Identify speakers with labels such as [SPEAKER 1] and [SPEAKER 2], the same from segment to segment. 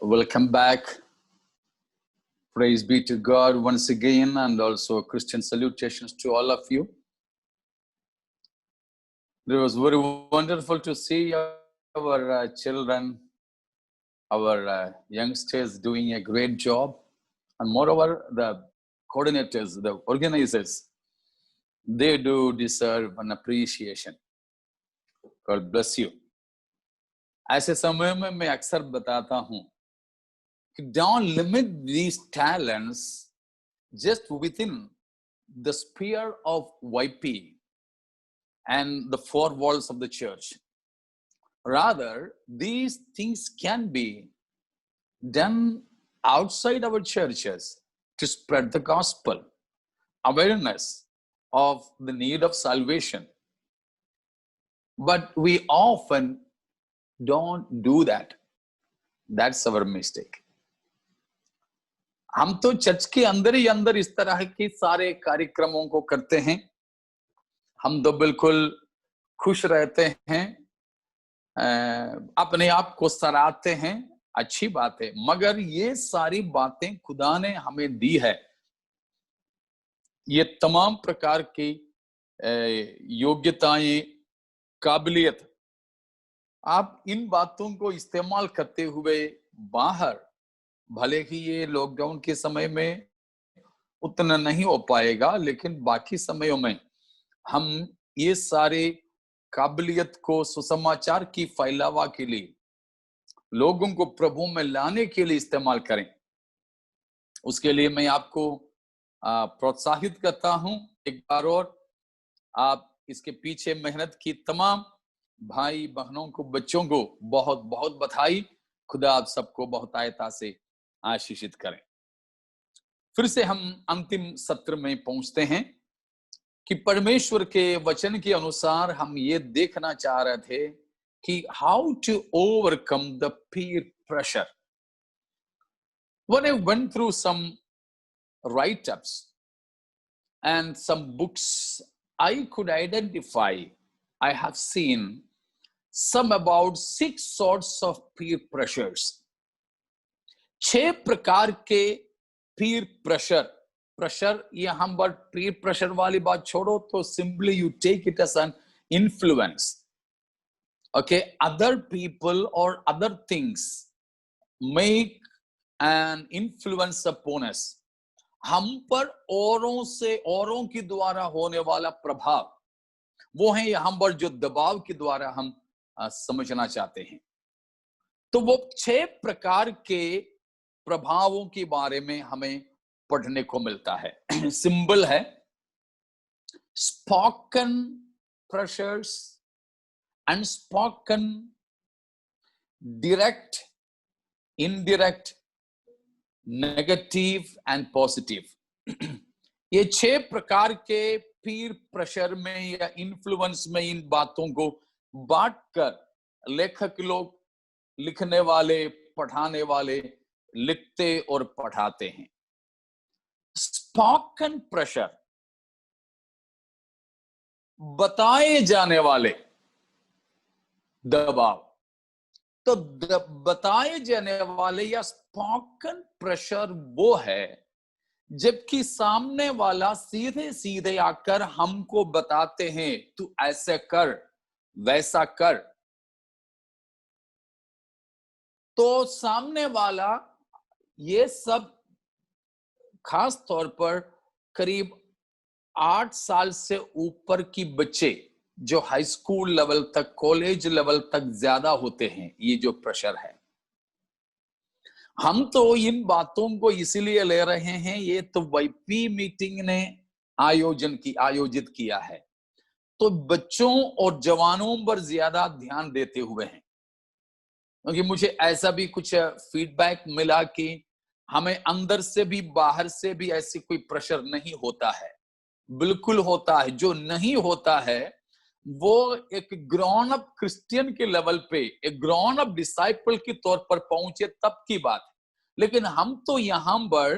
[SPEAKER 1] Welcome back. Praise be to God once again, and also Christian salutations to all of you. It was very wonderful to see our children, our youngsters doing a great job, and moreover, the coordinators, the organizers, they do deserve an appreciation. God bless you. ऐसे समय में मैं अक्सर बताता हूँ कि don't limit these talents just within the sphere of YP and the four walls of the church. Rather, these things can be done outside our churches to spread the gospel, awareness of the need of salvation. But we often don't do that. That's our mistake. हम तो church के अंदर ही अंदर इस तरह के सारे कार्यक्रमों को करते हैं। हम तो बिल्कुल खुश रहते हैं, अपने आप को सराहते हैं, अच्छी बात है, मगर ये सारी बातें खुदा ने हमें दी है। ये तमाम प्रकार की योग्यताएं, काबिलियत, आप इन बातों को इस्तेमाल करते हुए बाहर, भले ही ये लॉकडाउन के समय में उतना नहीं हो पाएगा, लेकिन बाकी समयों में हम ये सारे काबिलियत को सुसमाचार की फैलावा के लिए, लोगों को प्रभु में लाने के लिए इस्तेमाल करें। उसके लिए मैं आपको प्रोत्साहित करता हूं। एक बार और आप इसके पीछे मेहनत की तमाम भाई बहनों को, बच्चों को बहुत बहुत बधाई। खुदा आप सबको बहुत आयता से आशीषित करें। फिर से हम अंतिम सत्र में पहुंचते हैं कि परमेश्वर के वचन के अनुसार हम ये देखना चाह रहे थे कि how to overcome the peer pressure. When I went through some write-ups and some books, I could identify, I have seen some about 6 sorts of peer pressures. 6 प्रकार के peer pressure. प्रेशर, यहां पर peer pressure वाली बात छोड़ो, तो simply you take it as an influence. Okay, other people or other things make an influence upon us. हम पर औरों से, औरों के द्वारा होने वाला प्रभाव, वो है यहां पर जो दबाव के द्वारा हम समझना चाहते हैं। तो वो 6 प्रकार के प्रभावों के बारे में हमें पढ़ने को मिलता है। सिंबल है spoken pressures, unspoken, direct, indirect, negative and positive. ये 6 प्रकार के पीर प्रेशर में या इन्फ्लुएंस में इन बातों को बांटकर लेखक लोग, लिखने वाले, पढ़ाने वाले लिखते और पढ़ाते हैं। स्पोकन प्रेशर, बताए जाने वाले दबाव। तो बताए जाने वाले या स्पोकन प्रेशर वो है जबकि सामने वाला सीधे सीधे आकर हमको बताते हैं तू ऐसे कर, वैसा कर। तो सामने वाला ये सब खास तौर पर करीब 8 साल से ऊपर की बच्चे जो हाई स्कूल लेवल तक, कॉलेज लेवल तक ज्यादा होते हैं, ये जो प्रेशर है। हम तो इन बातों को इसीलिए ले रहे हैं, ये तो वाईपी मीटिंग ने आयोजित किया है, तो बच्चों और जवानों पर ज्यादा ध्यान देते हुए हैं। क्योंकि मुझे ऐसा भी कुछ फीडबैक मिला कि हमें अंदर से भी बाहर से भी ऐसी कोई प्रेशर नहीं होता है। बिल्कुल होता है। जो नहीं होता है वो एक ग्रोन अप क्रिश्चियन के लेवल पे, एक ग्रोन अप डिसाइपल के तौर पर पहुंचे तब की बात है। लेकिन हम तो यहां पर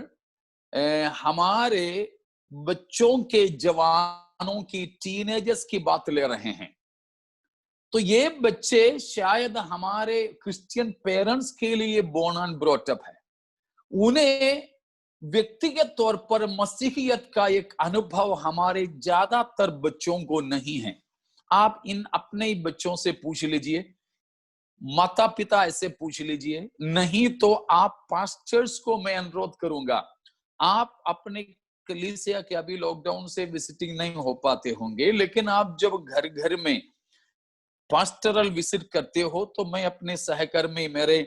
[SPEAKER 1] हमारे बच्चों के, जवानों की, टीनेजर्स की बात ले रहे हैं। तो ये बच्चे शायद हमारे क्रिश्चियन पेरेंट्स के लिए बोर्न एंड ब्रॉट अप है, उन्हें व्यक्तिगत तौर पर मसीहियत का एक अनुभव हमारे ज्यादातर बच्चों को नहीं है। आप इन अपने ही बच्चों से पूछ लीजिए, माता पिता ऐसे पूछ लीजिए, नहीं तो आप पास्टर्स को मैं अनुरोध करूंगा, आप अपने कलीसिया के अभी लॉकडाउन से विजिटिंग नहीं हो पाते होंगे, लेकिन आप जब घर घर में पास्टरल विजिट करते हो तो मैं अपने सहकर्मी, मेरे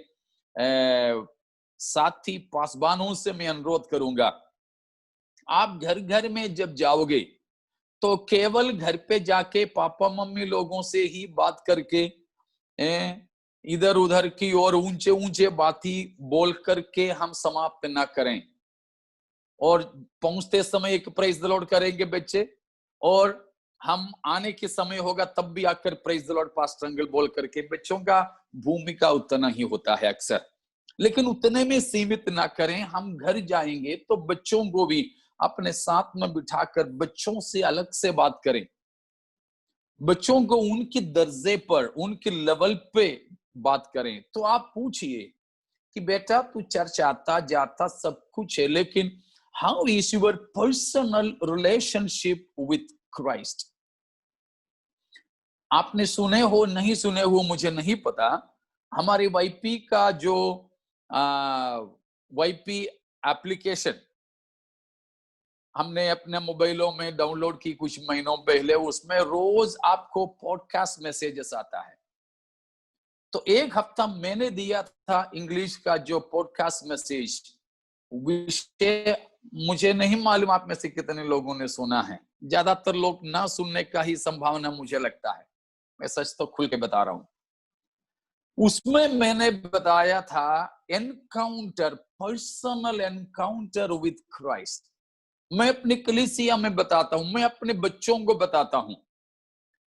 [SPEAKER 1] साथी पासबानों से मैं अनुरोध करूंगा, आप घर घर में जब जाओगे तो केवल घर पे जाके पापा मम्मी लोगों से ही बात करके इधर उधर की और ऊंचे ऊंचे बातें बोल करके हम समाप्त ना करें, और पहुंचते समय एक प्रेज द लॉर्ड करेंगे बच्चे, और हम आने के समय होगा तब भी आकर praise the Lord pastor uncle बोल करके। बच्चों का भूमिका उतना ही होता है अक्सर, लेकिन उतने में सीमित ना करें। हम घर जाएंगे तो बच्चों को भी अपने साथ में बिठाकर बच्चों से अलग से बात करें, बच्चों को उनके दर्जे पर, उनके लेवल पे बात करें। तो आप पूछिए कि बेटा तू चर्च आता जाता सब कुछ है, लेकिन how is your personal relationship with Christ? आपने सुने हो नहीं सुने हो मुझे नहीं पता, हमारी वाईपी का जो वाईपी एप्लीकेशन हमने अपने मोबाइलों में डाउनलोड की कुछ महीनों पहले, उसमें रोज आपको पॉडकास्ट मैसेजेस आता है। तो एक हफ्ता मैंने दिया था इंग्लिश का जो पॉडकास्ट मैसेज, विषय मुझे नहीं मालूम आप में से कितने लोगों ने सुना है, ज्यादातर लोग ना सुनने का ही संभावना मुझे लगता है, मैं सच तो खुल के बता रहा हूं। उसमें मैंने बताया था encounter, personal encounter with Christ. मैं अपनी कलीसिया में बताता हूं, मैं अपने बच्चों को बताता हूं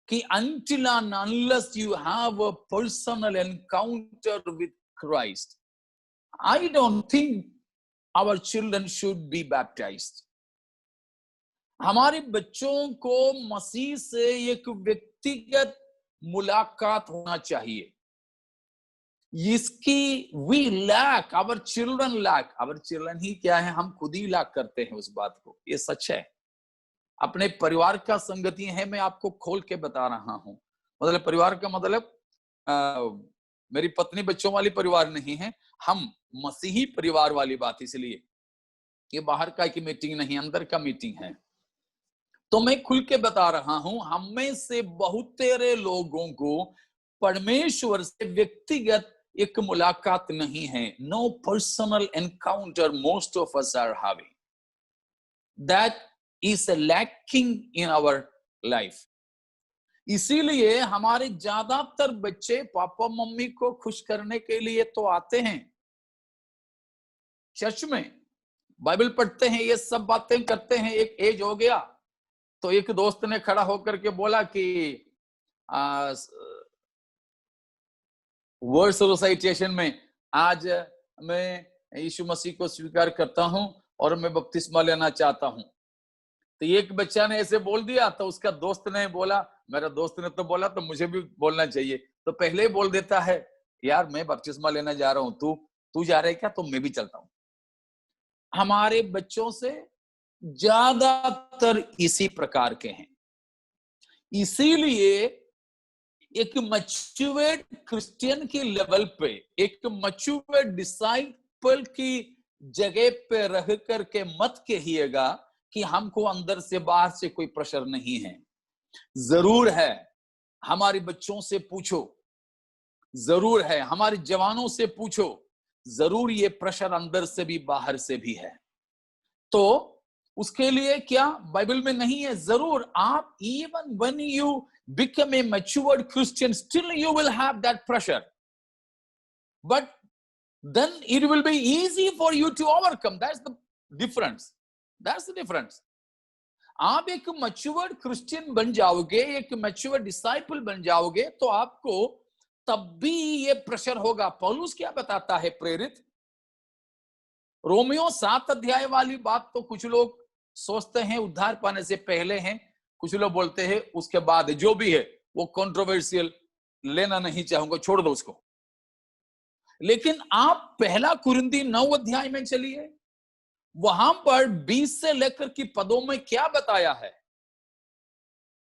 [SPEAKER 1] कि until and unless you have a personal encounter with Christ, I don't think our children should be baptized. हमारे बच्चों को मसीह से एक व्यक्तिगत मुलाकात होना चाहिए। इसकी we lack, our children lack, our children ही क्या है, हम खुद ही लाक करते हैं उस बात को, ये सच है। अपने परिवार का संगति है, मैं आपको खोल के बता रहा हूं। मतलब परिवार का मतलब मेरी पत्नी बच्चों वाली परिवार नहीं है, हम मसीही परिवार वाली बात, इसलिए ये बाहर का की मीटिंग नहीं, अंदर का मीटिंग है। तो मैं खुल के बता रहा हूं, हम में से बहुत तेरे लोगों को परमेश्वर से व्यक्तिगत एक मुलाकात नहीं है। No personal encounter most of us are having, that is lacking in our life. इसीलिए हमारे ज्यादातर बच्चे पापा मम्मी को खुश करने के लिए तो आते हैं चर्च में, बाइबल पढ़ते हैं, ये सब बातें करते हैं, एक एज हो गया तो एक दोस्त ने खड़ा होकर के बोला कि वर्ड्स रिसाइटेशन में आज मैं यीशु मसीह को स्वीकार करता हूं और मैं बपतिस्मा लेना चाहता हूं। तो एक बच्चा ने ऐसे बोल दिया तो उसका दोस्त ने बोला, मेरा दोस्त ने तो बोला तो मुझे भी बोलना चाहिए, तो पहले ही बोल देता है यार मैं बपतिस्मा लेना जा रहा हूं, तू जा रहा है क्या, तो मैं भी चलता हूं। हमारे बच्चों से ज्यादातर इसी प्रकार के हैं। इसीलिए एक मैच्योर्ड क्रिश्चियन की लेवल पे, एक मैच्योर्ड डिसाइपल की जगह पे रह करके मत कहिएगा कि हमको अंदर से बाहर से कोई प्रेशर नहीं है। जरूर है, हमारे बच्चों से पूछो, जरूर है हमारे जवानों से पूछो, जरूर ये प्रेशर अंदर से भी बाहर से भी है। तो उसके लिए क्या बाइबल में नहीं है? जरूर आप, even when you become a matured Christian, still you will have that pressure, but then it will be easy for you to overcome. That's the difference. That's the difference. आप एक matured Christian बन जाओगे, एक matured disciple बन जाओगे, तो आपको तब भी ये प्रेशर होगा। पौलुस क्या बताता है प्रेरित? रोमियो 7 अध्याय वाली बात तो कुछ लोग सोचते हैं उद्धार पाने से पहले हैं, कुछ लोग बोलते हैं उसके बाद, जो भी है वो कंट्रोवर्शियल लेना नहीं चाहूंगा, छोड़ दो उसको। लेकिन आप पहला कुरिन्ती 9 अध्याय में चलिए, वहां पर 20 से लेकर की पदों में क्या बताया है।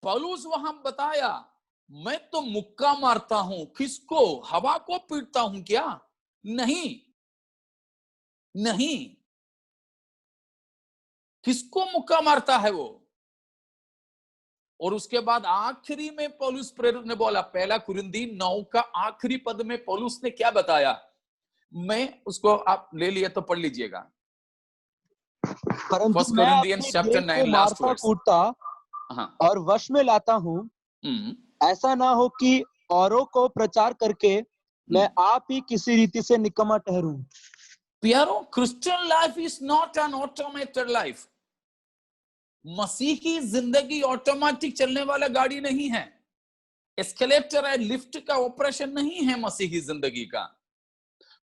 [SPEAKER 1] पौलुस वहां बताया, मैं तो मुक्का मारता हूं। किसको? हवा को पीटता हूं क्या? नहीं, नहीं। किसको मुक्का मारता है वो? और उसके बाद आखिरी में पौलुस प्रेरित ने बोला, पहला कुरिन्ती 9 का आखिरी पद में पौलुस ने क्या बताया। मैं उसको, आप ले लिए तो पढ़ लीजिएगा।
[SPEAKER 2] परंतु
[SPEAKER 1] फर्स्ट
[SPEAKER 2] मैं
[SPEAKER 1] कोरिन्थियंस
[SPEAKER 2] अपने
[SPEAKER 1] चैप्टर
[SPEAKER 2] देह को
[SPEAKER 1] 9 लास्ट
[SPEAKER 2] मारता
[SPEAKER 1] वर्ड्स।
[SPEAKER 2] कूटता
[SPEAKER 1] हाँ।
[SPEAKER 2] और वश में लाता हूँ, ऐसा ना हो कि औरों को प्रचार करके मैं आप ही किसी रीति से निकम्मा ठहरूं।
[SPEAKER 1] प्यारो, Christian life is not an automated life. मसीह की जिंदगी ऑटोमेटिक चलने वाला गाड़ी नहीं है। एस्केलेटर है, लिफ्ट का ऑपरेशन नहीं है मसीह की जिंदगी का।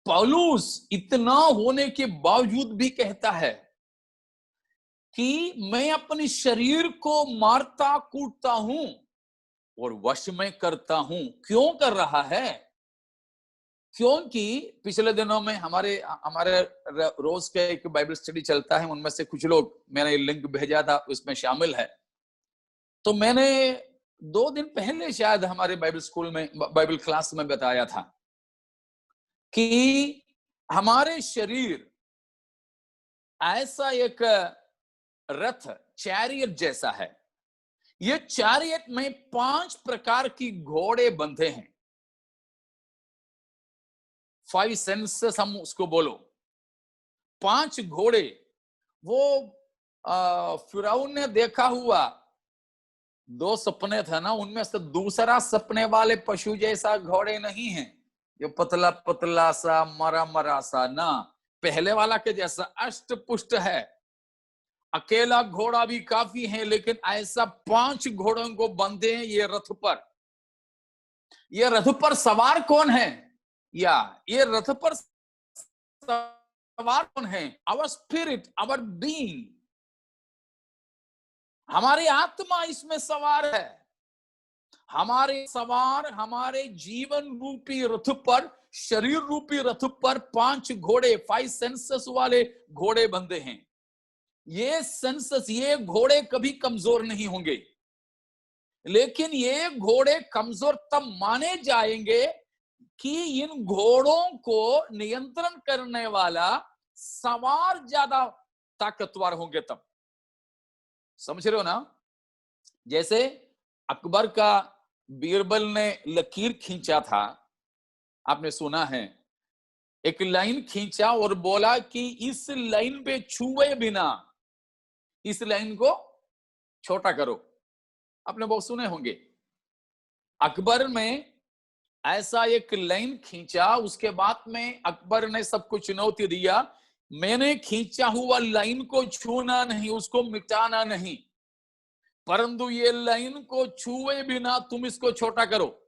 [SPEAKER 1] पौलुस इतना होने के बावजूद भी कहता है कि मैं अपने शरीर को मारता कूटता हूं और वश में करता हूं। क्यों कर रहा है? क्योंकि पिछले दिनों में हमारे रोज का एक बाइबल स्टडी चलता है, उनमें से कुछ लोग, मैंने लिंक भेजा था, उसमें शामिल है। तो मैंने 2 दिन पहले शायद हमारे बाइबल स्कूल में, बाइबल क्लास में बताया था कि हमारे शरीर ऐसा एक रथ, चैरियट जैसा है। ये चैरियट में 5 प्रकार की घोड़े बंधे हैं। 5 सेंसेस हम उसको बोलो। 5 घोड़े। वो फिरौन ने देखा हुआ 2 सपने थे ना, उनमें से दूसरा सपने वाले पशु जैसा घोड़े नहीं है, ये पतला पतला सा, मरा मरा सा ना, पहले वाला के जैसा अष्ट पुष्ट है। अकेला घोड़ा भी काफी है, लेकिन ऐसा 5 घोड़ों को बंधे हैं ये रथ पर। ये रथ पर सवार कौन है? या ये रथ पर सवार कौन है? आवर स्पिरिट, आवर बीइंग, हमारी आत्मा इसमें सवार है। हमारे जीवन रूपी रथ पर, शरीर रूपी रथ पर 5 घोड़े, 5 सेंसेस वाले घोड़े बंधे हैं। ये सेंसेस, ये घोड़े कभी कमजोर नहीं होंगे, लेकिन ये घोड़े कमजोर तब माने जाएंगे कि इन घोड़ों को नियंत्रण करने वाला सवार ज्यादा ताकतवर होंगे तब। समझ रहे हो ना? जैसे अकबर का बीरबल ने लकीर खींचा था, आपने सुना है, एक लाइन खींचा और बोला कि इस लाइन पे छुए बिना इस लाइन को छोटा करो। आपने बहुत सुने होंगे। अकबर में ऐसा एक लाइन खींचा, उसके बाद में अकबर ने सबको चुनौती दिया, मैंने खींचा हुआ लाइन को छूना नहीं, उसको मिटाना नहीं, परंतु ये लाइन को छुए बिना तुम इसको छोटा करो।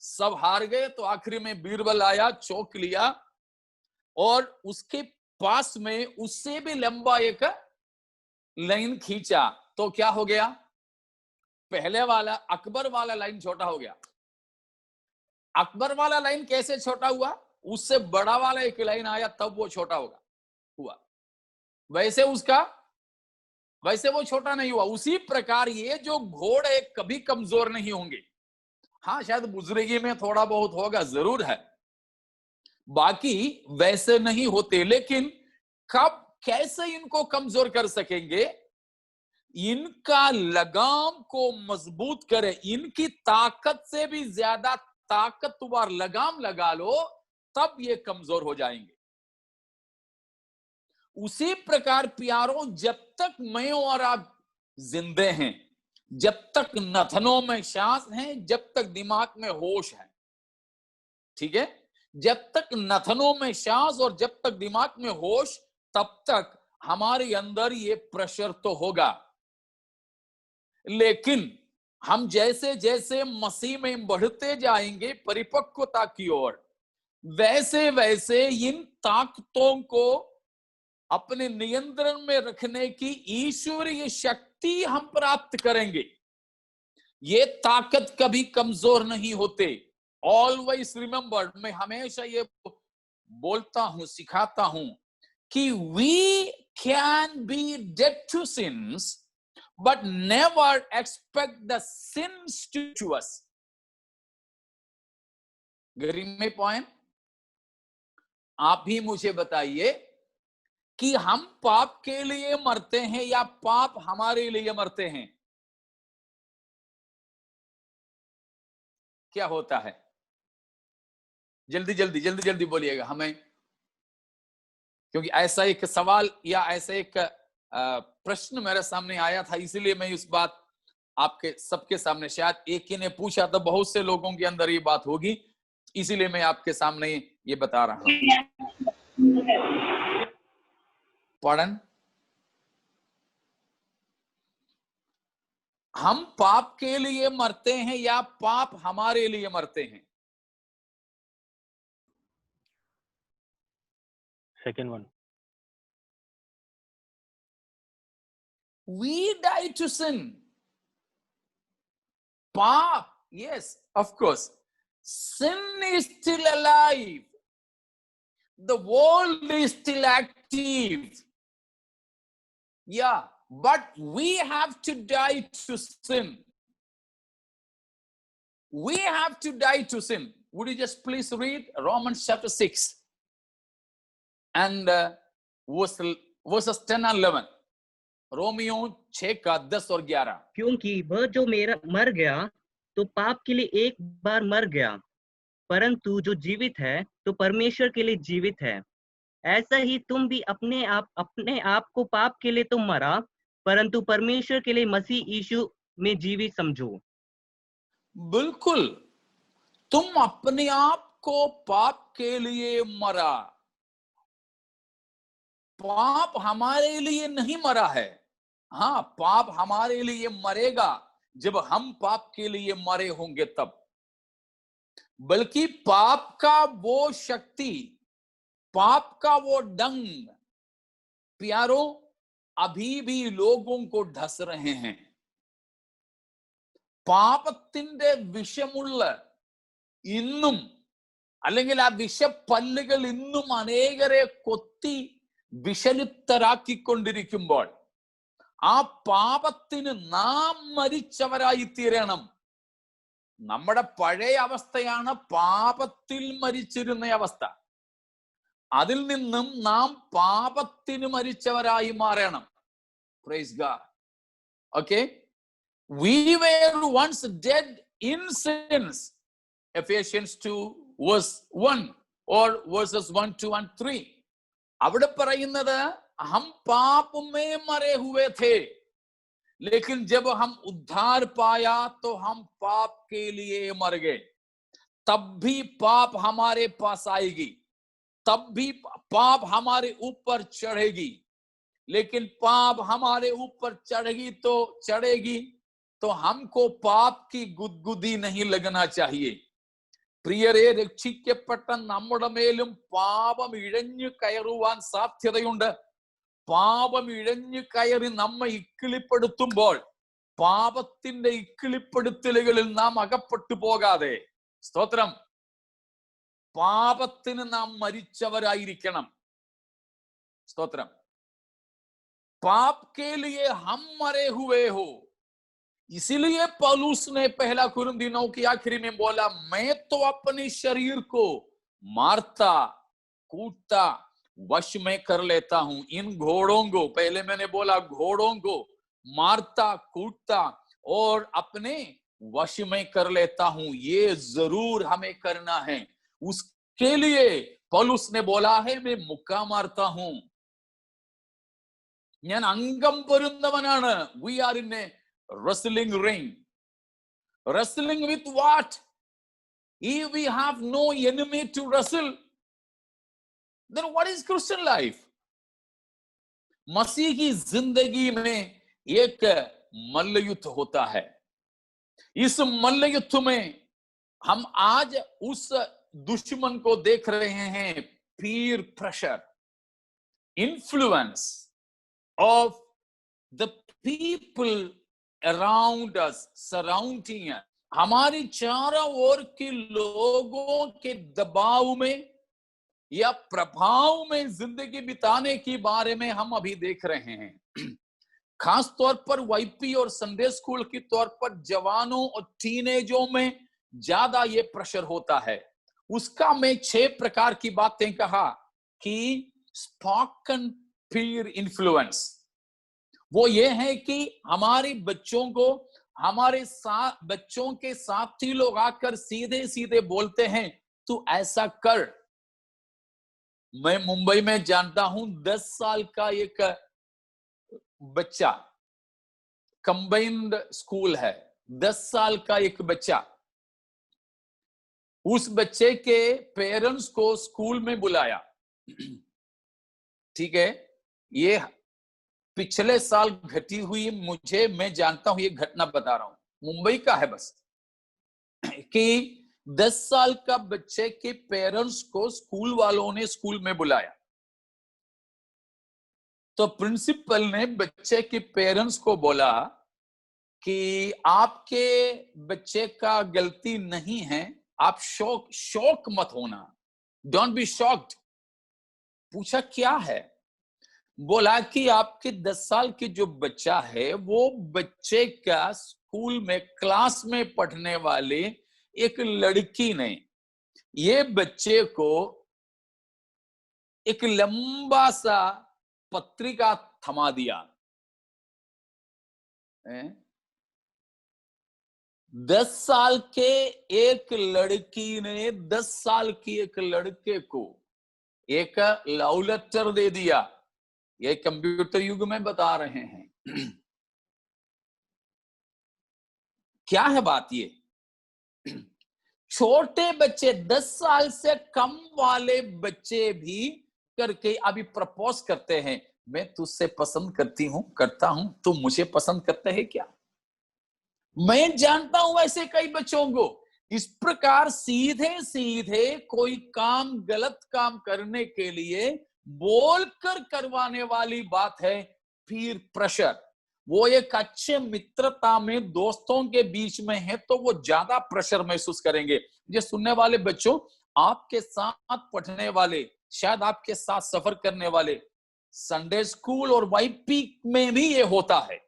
[SPEAKER 1] सब हार गए। तो आखिरी में बीरबल आया, चौक लिया और उसके पास में उससे भी लंबा एक लाइन खींचा। तो क्या हो गया? पहले वाला अकबर वाला लाइन छोटा हो गया। अकबर वाला लाइन कैसे छोटा हुआ? उससे बड़ा वाला एक लाइन आया, तब वो छोटा हुआ। वैसे वो छोटा नहीं हुआ। उसी प्रकार ये जो घोड़े कभी कमजोर नहीं होंगे। हाँ, शायद बुजुर्गी में थोड़ा बहुत होगा, जरूर है, बाकी वैसे नहीं होते। लेकिन कब, कैसे इनको कमजोर कर सकेंगे? इनका लगाम को मजबूत करें, इनकी ताकत से भी ज्यादा ताकतवर लगाम लगा लो, तब ये कमजोर हो जाएंगे। उसी प्रकार प्यारों, जब तक मैं और आप जिंदे हैं, जब तक नथनों में सांस है, जब तक दिमाग में होश है, ठीक है, जब तक नथनों में सांस और जब तक दिमाग में होश, तब तक हमारे अंदर ये प्रेशर तो होगा। लेकिन हम जैसे जैसे मसीह में बढ़ते जाएंगे परिपक्वता की ओर, वैसे वैसे इन ताकतों को अपने नियंत्रण में रखने की ईश्वरीय शक्ति हम प्राप्त करेंगे। ये ताकत कभी कमजोर नहीं होते। ऑलवेज रिमेंबर, मैं हमेशा ये बोलता हूं, सिखाता हूं कि we can be dead to sins but never expect the sins to us. Getting my point? आप भी मुझे बताइए कि हम पाप के लिए मरते हैं या पाप हमारे लिए मरते हैं? क्या होता है? जल्दी जल्दी जल्दी जल्दी बोलिएगा हमें, क्योंकि ऐसा एक सवाल या ऐसा एक प्रश्न मेरे सामने आया था, इसीलिए मैं इस बात आपके सबके सामने, शायद एक ही ने पूछा तो बहुत से लोगों के अंदर ये बात होगी, इसीलिए मैं आपके सामने ये बता रहा हूं। पढ़न, हम पाप के लिए मरते हैं या पाप हमारे लिए मरते हैं?
[SPEAKER 2] Second one.
[SPEAKER 1] We die to sin. Paap, yes, of course. Sin is still alive. The world is still active. Yeah, but we have to die to sin. We have to die to sin. Would you just please read Romans chapter 6 and verses 10 and 11? Romeo 6 का 10 और 11।
[SPEAKER 3] क्योंकि वह जो मर गया तो पाप के लिए एक बार मर गया, परंतु जो जीवित है तो परमेश्वर के लिए जीवित है। ऐसा ही तुम भी अपने आप को पाप के लिए तो मरा, परंतु परमेश्वर के लिए मसीह यीशु में जीवित समझो।
[SPEAKER 1] बिल्कुल, तुम अपने आप को पाप के लिए मरा। पाप हमारे लिए नहीं मरा है। हाँ, पाप हमारे लिए मरेगा जब हम पाप के लिए मरे होंगे तब। बल्कि पाप का वो शक्ति, पाप का वो डंग, प्यारो, अभी भी लोगों को ढस रहे हैं। പാപത്തിന്റെ വിഷമുള്ള ഇന്നും, അല്ലെങ്കിൽ ആ വിഷപ്പല്ലുകൾ ഇന്നും അനേകരെ കൊത്തി വിഷലിപ്തരാക്കിക്കൊണ്ടിരിക്കുമ്പോൾ ആ പാപത്തിന് നാം മരിച്ചവരായി തീരണം. നമ്മുടെ പഴയ അവസ്ഥയാണ് പാപത്തിൽ മരിച്ചിരുന്ന അവസ്ഥ. അതിൽ നിന്നും നാം പാപത്തിന് മരിച്ചവരായി മാറണം. Praise God. Okay? We were once dead in sins. Ephesians 2 verse 1 or verses 1, 2 and 3. അവിടെ പറയുന്നത് हम पाप में मरे हुए थे, लेकिन जब हम उद्धार पाया तो हम पाप के लिए मर गए। तब भी पाप हमारे पास आएगी, तब भी पाप हमारे ऊपर चढ़ेगी, लेकिन पाप हमारे ऊपर चढ़ेगी तो हमको पाप की गुदगुदी नहीं लगना चाहिए. പ്രിയരെ, രക്ഷിക്കപ്പെട്ട നമ്മുടെ മേലും പാപം ഇഴഞ്ഞു കയറുവാൻ സാധ്യതയുണ്ട്. പാപം ഇഴഞ്ഞു കയറി നമ്മെ ഇക്കിളിപ്പെടുത്തുമ്പോൾ പാപത്തിന്റെ ഇക്കിളിപ്പെടുത്തലുകളിൽ നാം അകപ്പെട്ടു പോകാതെ, സ്തോത്രം, പാപത്തിന് നാം മരിച്ചവരായിരിക്കണം. സ്തോത്രം. पाप के लिए हम मरे हुए हो, इसीलिए पौलुस ने पहला कुरिन्थियों की आखिरी में बोला, मैं तो अपने शरीर को मारता कूटता वश में कर लेता हूं। इन घोड़ों को, पहले मैंने बोला घोड़ों को मारता कूटता और अपने वश में कर लेता हूं। ये जरूर हमें करना है। उसके लिए पौलुस ने बोला है, मैं मुक्का मारता हूं, ഞാൻ അംഗം പൊരുന്നവനാണ്. We are in a wrestling ring. Wrestling with what? If we have no enemy to wrestle, then what is Christian life? मसीही जिंदगी में एक मल्लयुद्ध होता है. इस मल्लयुद्ध में हम आज उस दुश्मन को देख रहे हैं, peer pressure, influence of the people around us, surrounding us, हमारी चारों ओर के लोगों के दबाव में या प्रभाव में जिंदगी बिताने के बारे में हम अभी देख रहे हैं। खास तौर पर वाईपी और संडे स्कूल के तौर पर जवानों और टीनेजों में ज्यादा ये प्रेशर होता है। उसका मैं 6 प्रकार की बातें कहा कि स्पोकन पीयर इन्फ्लुएंस, वो ये है कि हमारे बच्चों को हमारे साथ बच्चों के साथी लोग आकर सीधे सीधे बोलते हैं तू ऐसा कर। मैं मुंबई में जानता हूं 10 साल का एक बच्चा, कंबाइंड स्कूल है, 10 साल का एक बच्चा, उस बच्चे के पेरेंट्स को स्कूल में बुलाया। ठीक है, ये पिछले साल घटी हुई, मैं जानता हूं, ये घटना बता रहा हूं, मुंबई का है बस, कि 10 साल का बच्चे के पेरेंट्स को स्कूल वालों ने स्कूल में बुलाया। तो प्रिंसिपल ने बच्चे के पेरेंट्स को बोला कि आपके बच्चे का गलती नहीं है, आप शौक मत होना, डोंट बी शॉक्ड। पूछा क्या है? बोला कि आपके 10 साल के जो बच्चा है वो बच्चे का स्कूल में क्लास में पढ़ने वाले एक लड़की ने ये बच्चे को एक लंबा सा पत्रिका थमा दिया। 10 साल के एक लड़की ने 10 साल की एक लड़के को एक लव लेटर दे दिया। ये कंप्यूटर युग में बता रहे हैं। क्या है बात? ये छोटे बच्चे, 10 साल से कम वाले बच्चे भी करके अभी प्रपोज करते हैं, मैं तुझसे पसंद करता हूं, तुम मुझे पसंद करते हैं क्या? मैं जानता हूं ऐसे कई बच्चों को। इस प्रकार सीधे सीधे कोई काम, गलत काम करने के लिए बोलकर करवाने वाली बात है पीयर प्रेशर। वो एक अच्छे मित्रता में दोस्तों के बीच में है तो वो ज्यादा प्रेशर महसूस करेंगे। ये सुनने वाले बच्चों, आपके साथ पढ़ने वाले, शायद आपके साथ सफर करने वाले, संडे स्कूल और वाईपी में भी ये होता है।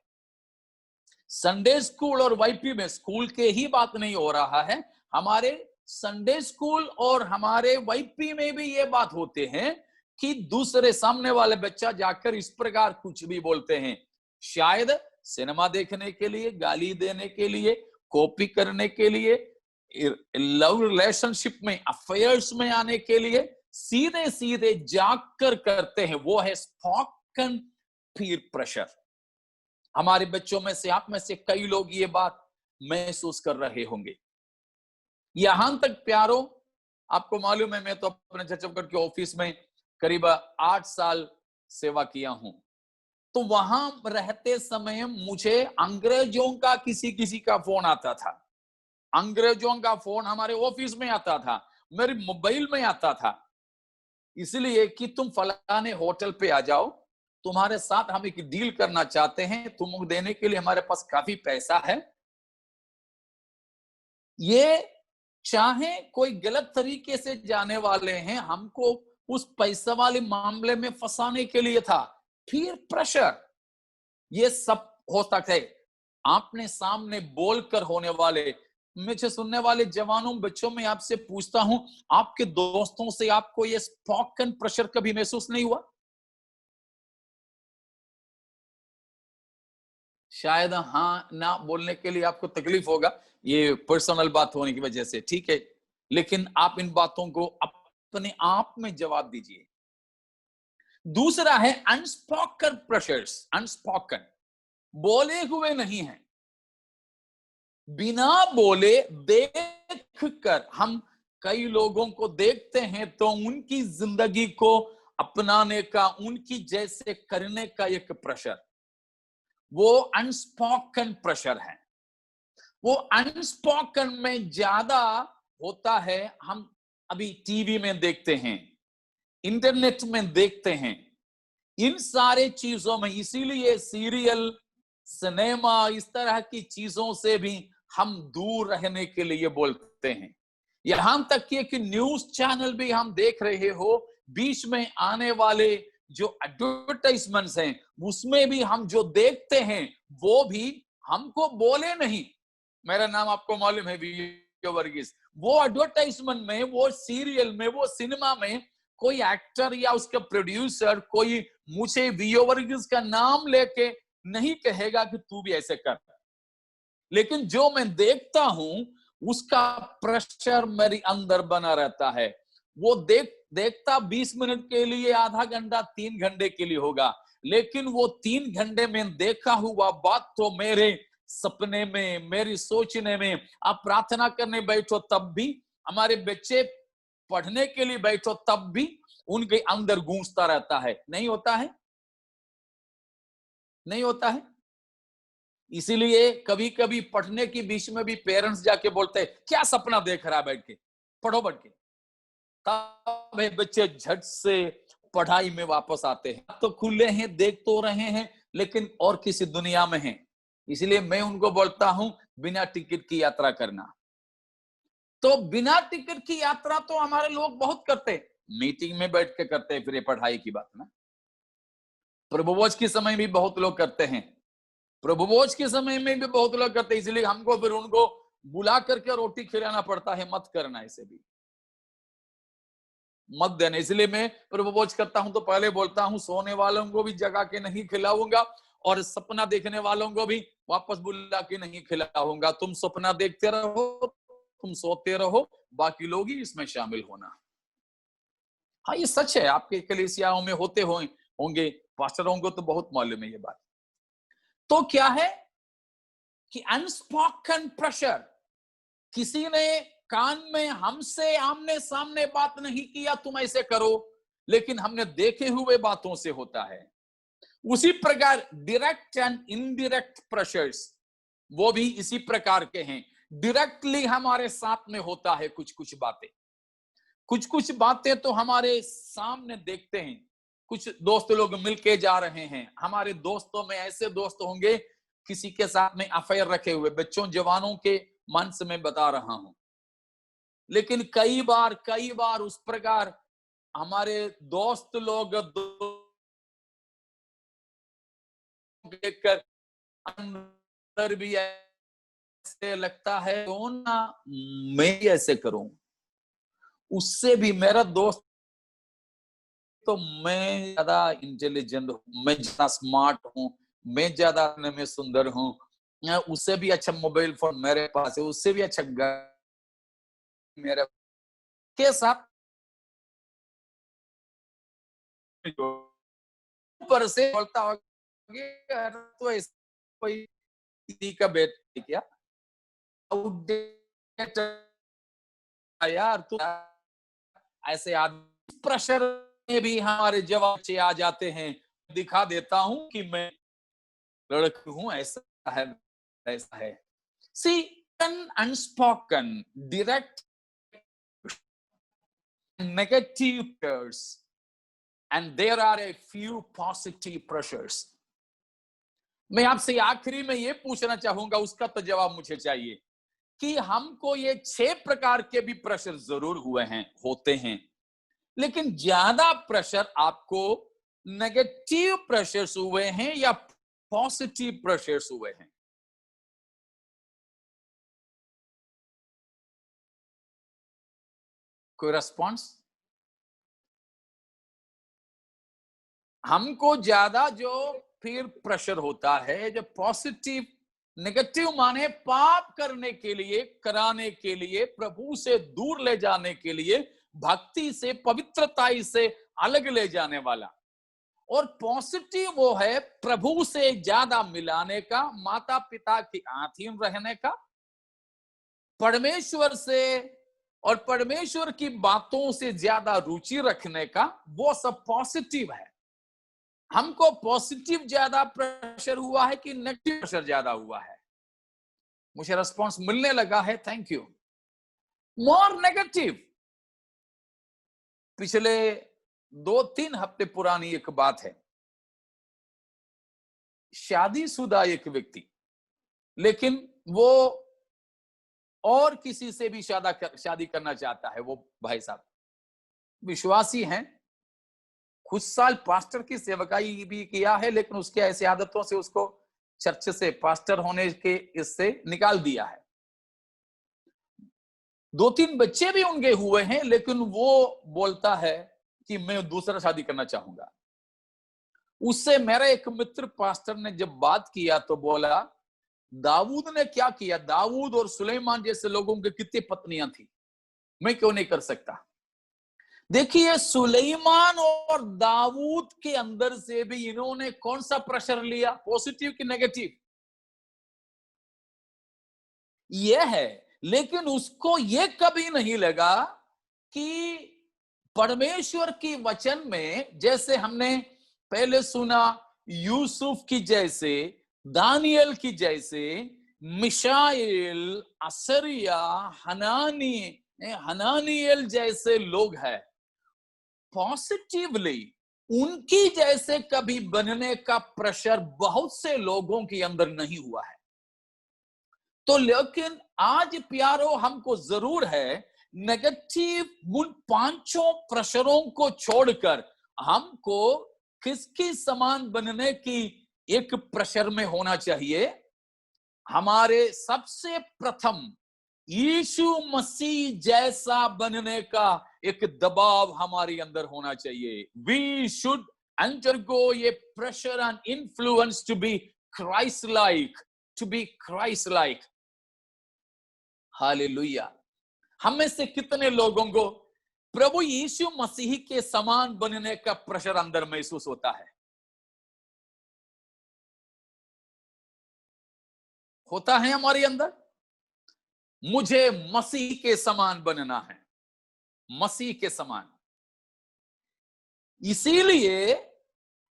[SPEAKER 1] संडे स्कूल और वाईपी में स्कूल के ही बात नहीं हो रहा है, हमारे संडे स्कूल और हमारे वाईपी में भी ये बात होते हैं कि दूसरे सामने वाले बच्चा जाकर इस प्रकार कुछ भी बोलते हैं, शायद सिनेमा देखने के लिए, गाली देने के लिए, कॉपी करने के लिए, लव रिलेशनशिप में, अफेयर्स में आने के लिए सीधे सीधे जाकर करते हैं। वो है स्पोकन पीयर प्रेशर। हमारे बच्चों में से, आप में से कई लोग ये बात महसूस कर रहे होंगे। यहां तक प्यारों, आपको मालूम है मैं तो अपने छत्तीसगढ़ के ऑफिस में करीब 8 साल सेवा किया हूं, तो वहां रहते समय मुझे अंग्रेजों का किसी का फोन आता था। अंग्रेजों का फोन हमारे ऑफिस में आता था, मेरे मोबाइल में आता था, इसलिए कि तुम फलाने होटल पे आ जाओ, तुम्हारे साथ हम एक डील करना चाहते हैं, तुम देने के लिए हमारे पास काफी पैसा है। ये चाहे कोई गलत तरीके से जाने वाले हैं, हमको उस पैसा वाले मामले में फंसाने के लिए था। पीयर प्रेशर, ये सब हो सकता है आपने सामने बोलकर होने वाले। मुझे सुनने वाले जवानों, बच्चों में आपसे पूछता हूं, आपके दोस्तों से आपको ये स्पोकन प्रेशर कभी महसूस नहीं हुआ? शायद हाँ ना बोलने के लिए आपको तकलीफ होगा, ये पर्सनल बात होने की वजह से, ठीक है, लेकिन आप इन बातों को अपने आप में जवाब दीजिए। दूसरा है अनस्पोकन प्रेशर्स। अनस्पोकन, बोले हुए नहीं है, बिना बोले देख कर हम कई लोगों को देखते हैं तो उनकी जिंदगी को अपनाने का, उनकी जैसे करने का एक प्रेशर, वो अनस्पोकन प्रेशर है। वो अनस्पोकन में ज्यादा होता है, हम अभी टीवी में देखते हैं, इंटरनेट में देखते हैं, इन सारे चीजों में। इसीलिए सीरियल, सिनेमा, इस तरह की चीजों से भी हम दूर रहने के लिए बोलते हैं। यहां तक कि न्यूज चैनल भी हम देख रहे हो, बीच में आने वाले जो एडवर्टाइजमेंट्स हैं उसमें भी हम जो देखते हैं वो भी हमको बोले नहीं। मेरा नाम आपको मालूम है, वीओ वर्गीस। वो एडवर्टाइजमेंट में, वो सीरियल में, वो सिनेमा में कोई एक्टर या उसका प्रोड्यूसर कोई मुझे वीओ वर्गीस का नाम लेके नहीं कहेगा कि तू भी ऐसे कर। लेकिन जो मैं देखता हूं उसका प्रेशर मेरे अंदर बना रहता है। वो देखता 20 मिनट के लिए, आधा घंटा, 3 घंटे के लिए होगा, लेकिन वो 3 घंटे में देखा हुआ बात तो मेरे सपने में, मेरी सोचने में। आप प्रार्थना करने बैठो तब भी, हमारे बच्चे पढ़ने के लिए बैठो तब भी उनके अंदर गूंजता रहता है। नहीं होता है? नहीं होता है? इसीलिए कभी कभी पढ़ने के बीच में भी पेरेंट्स जाके बोलते हैं, क्या सपना देख रहा है बैठ के, पढ़ो बैठ के। तब बच्चे झट से पढ़ाई में वापस आते हैं। तो खुले हैं, देख तो रहे हैं, लेकिन और किसी दुनिया में हैं। इसलिए मैं उनको बोलता हूं बिना टिकट की यात्रा करना। तो बिना टिकट की यात्रा तो हमारे लोग बहुत करते हैं, मीटिंग में बैठ के करते हैं, फिर ये पढ़ाई की बात ना। प्रभुभोज के समय भी बहुत लोग करते हैं, प्रभुभोज के समय में भी बहुत लोग करते हैं, इसलिए हमको फिर उनको बुला करके रोटी खिलाना पड़ता है, मत करना, ऐसे भी मत देना। इसलिए मैं प्रभुभोज करता हूं तो पहले बोलता हूं सोने वालों को भी जगा के नहीं खिलाऊंगा, और सपना देखने वालों को भी वापस बुला के नहीं खिलाऊंगा। तुम सपना देखते रहो, तुम सोते रहो, बाकी लोग ही इसमें शामिल होना। हाँ, ये सच है, आपके कलीसियाओं में होते होंगे, पास्टरों को तो बहुत मालूम है ये बात। तो क्या है कि अनस्पोकन प्रेशर, किसी ने कान में हमसे आमने सामने बात नहीं किया तुम ऐसे करो, लेकिन हमने देखे हुए बातों से होता है। उसी प्रकार डायरेक्ट एंड इनडायरेक्ट प्रेशर्स, वो भी इसी प्रकार के हैं। डायरेक्टली हमारे साथ में होता है कुछ कुछ बातें तो हमारे सामने देखते हैं। कुछ दोस्त लोग मिलके जा रहे हैं, हमारे दोस्तों में ऐसे दोस्त होंगे किसी के साथ में अफेयर रखे हुए, बच्चों जवानों के मन से मैं बता रहा हूं। लेकिन कई बार उस प्रकार हमारे दोस्त लोग देखकर अंदर भी ऐसे लगता है क्यों ना मैं ऐसे करूं, उससे भी मेरा दोस्त तो मैं ज्यादा इंटेलिजेंट हूं, मैं ज्यादा स्मार्ट हूं, मैं ज्यादा में सुंदर हूं, उससे भी अच्छा मोबाइल फोन मेरे पास है, उससे भी अच्छा मेरे के साथ ऊपर से बोलता हो तो ऐसा कोई किसी का बेटा क्या यार, तू ऐसे आदमी प्रेशर में भी हमारे जवाब आ जाते हैं। दिखा देता हूं कि मैं लड़की हूं, ऐसा है ऐसा है। See unspoken direct negative pressures and there are a few positive pressures. मैं आपसे आखिरी में ये पूछना चाहूंगा, उसका तो जवाब मुझे चाहिए कि हमको ये 6 प्रकार के भी प्रेशर जरूर होते हैं, लेकिन ज्यादा प्रेशर आपको नेगेटिव प्रेशर्स हुए हैं या पॉजिटिव प्रेशर्स हुए हैं? कोई रेस्पॉन्स? हमको ज्यादा जो फिर प्रेशर होता है, जो पॉजिटिव, नेगेटिव माने पाप करने के लिए, कराने के लिए, प्रभु से दूर ले जाने के लिए, भक्ति से, पवित्रता से अलग ले जाने वाला। और पॉजिटिव वो है प्रभु से ज्यादा मिलाने का, माता पिता के अधीन रहने का, परमेश्वर से और परमेश्वर की बातों से ज्यादा रुचि रखने का, वो सब पॉजिटिव है। हमको पॉजिटिव ज्यादा प्रेशर हुआ है कि नेगेटिव प्रेशर ज्यादा हुआ है? मुझे रिस्पांस मिलने लगा है, थैंक यू। More negative. पिछले 2-3 हफ्ते पुरानी एक बात है। शादीशुदा एक व्यक्ति, लेकिन वो और किसी से भी शादी करना चाहता है। वो भाई साहब विश्वासी हैं, कुछ साल पास्टर की सेवकाई भी किया है, लेकिन उसके ऐसी आदतों से उसको चर्च से, पास्टर होने के इससे निकाल दिया है। 2-3 बच्चे भी उनके हुए हैं, लेकिन वो बोलता है कि मैं दूसरा शादी करना चाहूंगा। उससे मेरा एक मित्र पास्टर ने जब बात किया तो बोला, दाऊद ने क्या किया? दाऊद और सुलेमान जैसे लोगों की कितनी पत्नियां थी, मैं क्यों नहीं कर सकता? देखिए, सुलेमान और दाऊद के अंदर से भी इन्होंने कौन सा प्रेशर लिया, पॉजिटिव कि नेगेटिव? यह है। लेकिन उसको यह कभी नहीं लगा कि परमेश्वर की वचन में, जैसे हमने पहले सुना, यूसुफ की जैसे, दानियल की जैसे, मिशाएल, असरिया, हनानियल जैसे लोग हैं, पॉजिटिवली उनकी जैसे कभी बनने का प्रेशर बहुत से लोगों के अंदर नहीं हुआ है। तो लेकिन आज प्यारो, हमको जरूर है नेगेटिव उन 5 प्रेशरों को छोड़कर हमको किसकी समान बनने की एक प्रेशर में होना चाहिए। हमारे सबसे प्रथम यीशु मसीह जैसा बनने का एक दबाव हमारे अंदर होना चाहिए। We should undergo a pressure and influence to be Christ-like, to be Christ-like. Hallelujah. हम में से कितने लोगों को प्रभु यीशु मसीह के समान बनने का प्रेशर अंदर महसूस होता है? होता है हमारे अंदर। मुझे मसीह के समान बनना है, मसीह के समान। इसीलिए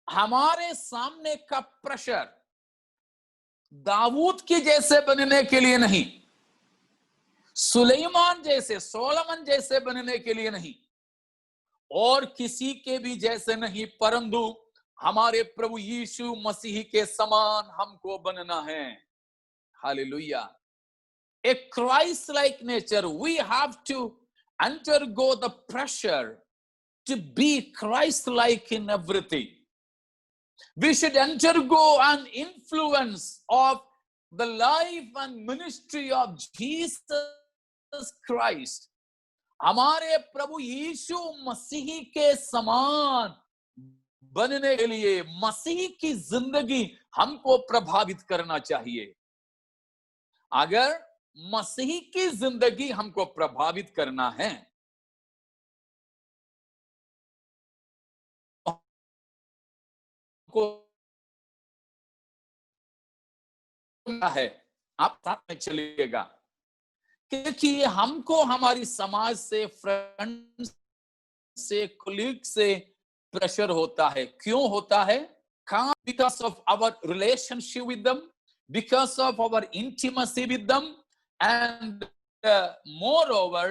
[SPEAKER 1] हमारे सामने का प्रेशर दाऊद के जैसे बनने के लिए नहीं, सुलेमान जैसे, सोलोमन जैसे बनने के लिए नहीं, और किसी के भी जैसे नहीं, परंतु हमारे प्रभु यीशु मसीह के समान हमको बनना है। Hallelujah. A Christ-like nature, we have to undergo the pressure to be Christ-like in everything. We should undergo an influence of the life and ministry of Jesus Christ. हमारे प्रभु यीशु मसीह के समान बनने के लिए मसीह की जिंदगी हमको प्रभावित करना चाहिए। अगर मसीह की जिंदगी हमको प्रभावित करना है, आप साथ में चलिएगा, क्योंकि हमको हमारी समाज से, फ्रेंड से, कोलीग से प्रेशर होता है। क्यों होता है? Because of our relationship with them, because of our intimacy with them, and moreover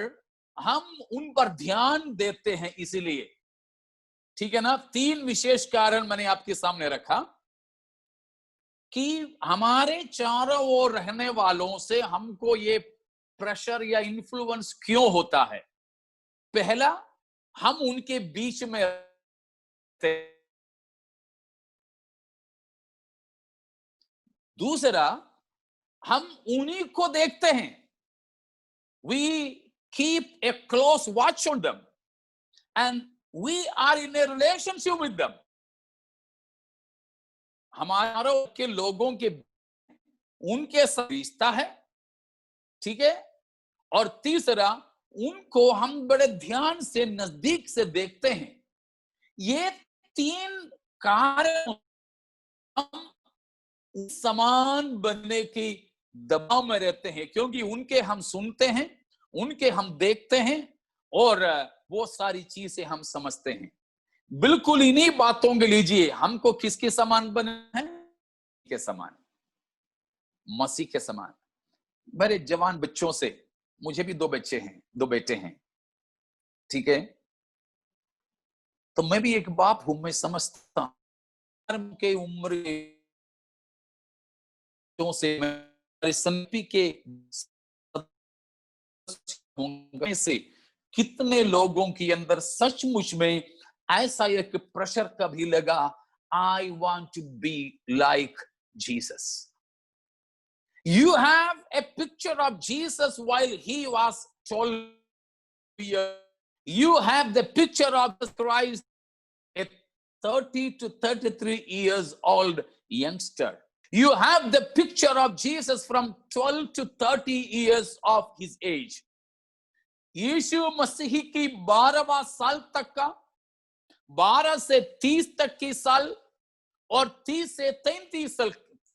[SPEAKER 1] हम उन पर ध्यान देते हैं इसीलिए। ठीक है ना? 3 विशेष कारण मैंने आपके सामने रखा कि हमारे चारों ओर रहने वालों से हमको ये प्रेशर या इन्फ्लुएंस क्यों होता है। पहला, हम उनके बीच में रहते। दूसरा, हम उन्हीं को देखते हैं। We keep a close watch on them and we are in a relationship with them. हमारे के लोगों के उनके साथ रिश्ता है, ठीक है? और तीसरा, उनको हम बड़े ध्यान से, नजदीक से देखते हैं। ये 3 कारण हम समान बनने की दबाव में रहते हैं, क्योंकि उनके हम सुनते हैं, उनके हम देखते हैं और वो सारी चीजें हम समझते हैं। बिल्कुल इन्हीं बातों के लीजिए, हमको किसके समान बनना है? के समान, मसीह के समान। मेरे जवान बच्चों से, मुझे भी 2 बच्चे हैं, 2 बेटे हैं, ठीक है? तो मैं भी एक बाप हूं, मैं समझता हूं के उम्र से समिति के से कितने लोगों के अंदर सचमुच में ऐसा एक प्रेशर कभी लगा, I want to be like Jesus. You have a picture of Jesus while he was 12 years. You have the picture of Christ, a 30 to 33 years old youngster. You have the picture of Jesus from 12 to 30 years of his age. यीशु मसीह की 12वां साल तक का, 12 से 30 तक की साल और 30 से 33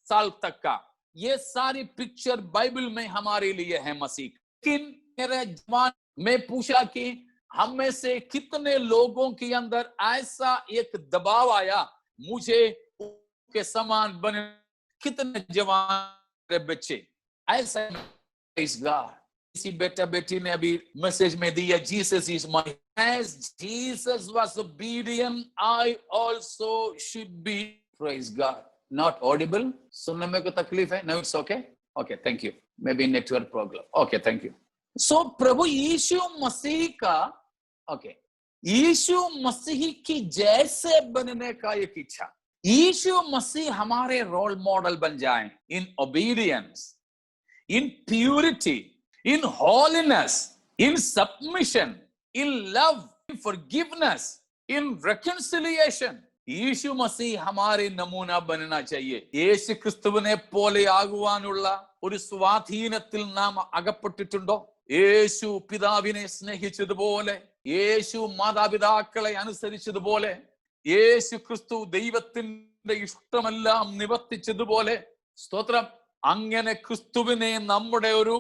[SPEAKER 1] साल तक का, ये सारी पिक्चर बाइबल में हमारे लिए है मसीह। लेकिन मेरे जवान में पूछा कि हम में से कितने लोगों के अंदर ऐसा एक दबाव आया, मुझे के समान बने, कितने जवान बच्चे ऐसा। किसी बेटा बेटी ने अभी मैसेज में दिया, Jesus is my, as Jesus was obedient I also should be, praise God. Not audible, सुनने में कोई तकलीफ है? No, it's okay. Okay, thank you. Maybe network problem. Okay, thank you. So प्रभु यीशु मसीह का, okay, यीशु मसीह की जैसे बनने का एक इच्छा, यीशु मसीह हमारे रोल मॉडल बन जाएं in obedience, in purity, in holiness, in submission, in love, in forgiveness, in reconciliation. Yeshu Masih ഹമാരെ നമൂന banana चाहिए. യേശു ക്രിസ്തുവിനെ പോലെ ആകുവാനുള്ള ഒരു സ്വാധീനത്തിൽ നാം അകപ്പെട്ടിട്ടുണ്ടോ? യേശു പിതാവിനെ സ്നേഹിച്ചതുപോലെ, യേശു മാതാപിതാക്കളെ അനുസരിച്ചതുപോലെ, യേശു ക്രിസ്തു ദൈവത്തിന്റെ ഇഷ്ടമെല്ലാം നിവർത്തിച്ചതുപോലെ, സ്തോത്രം, അങ്ങനെ ക്രിസ്തുവിനെ നമ്മുടെ ഒരു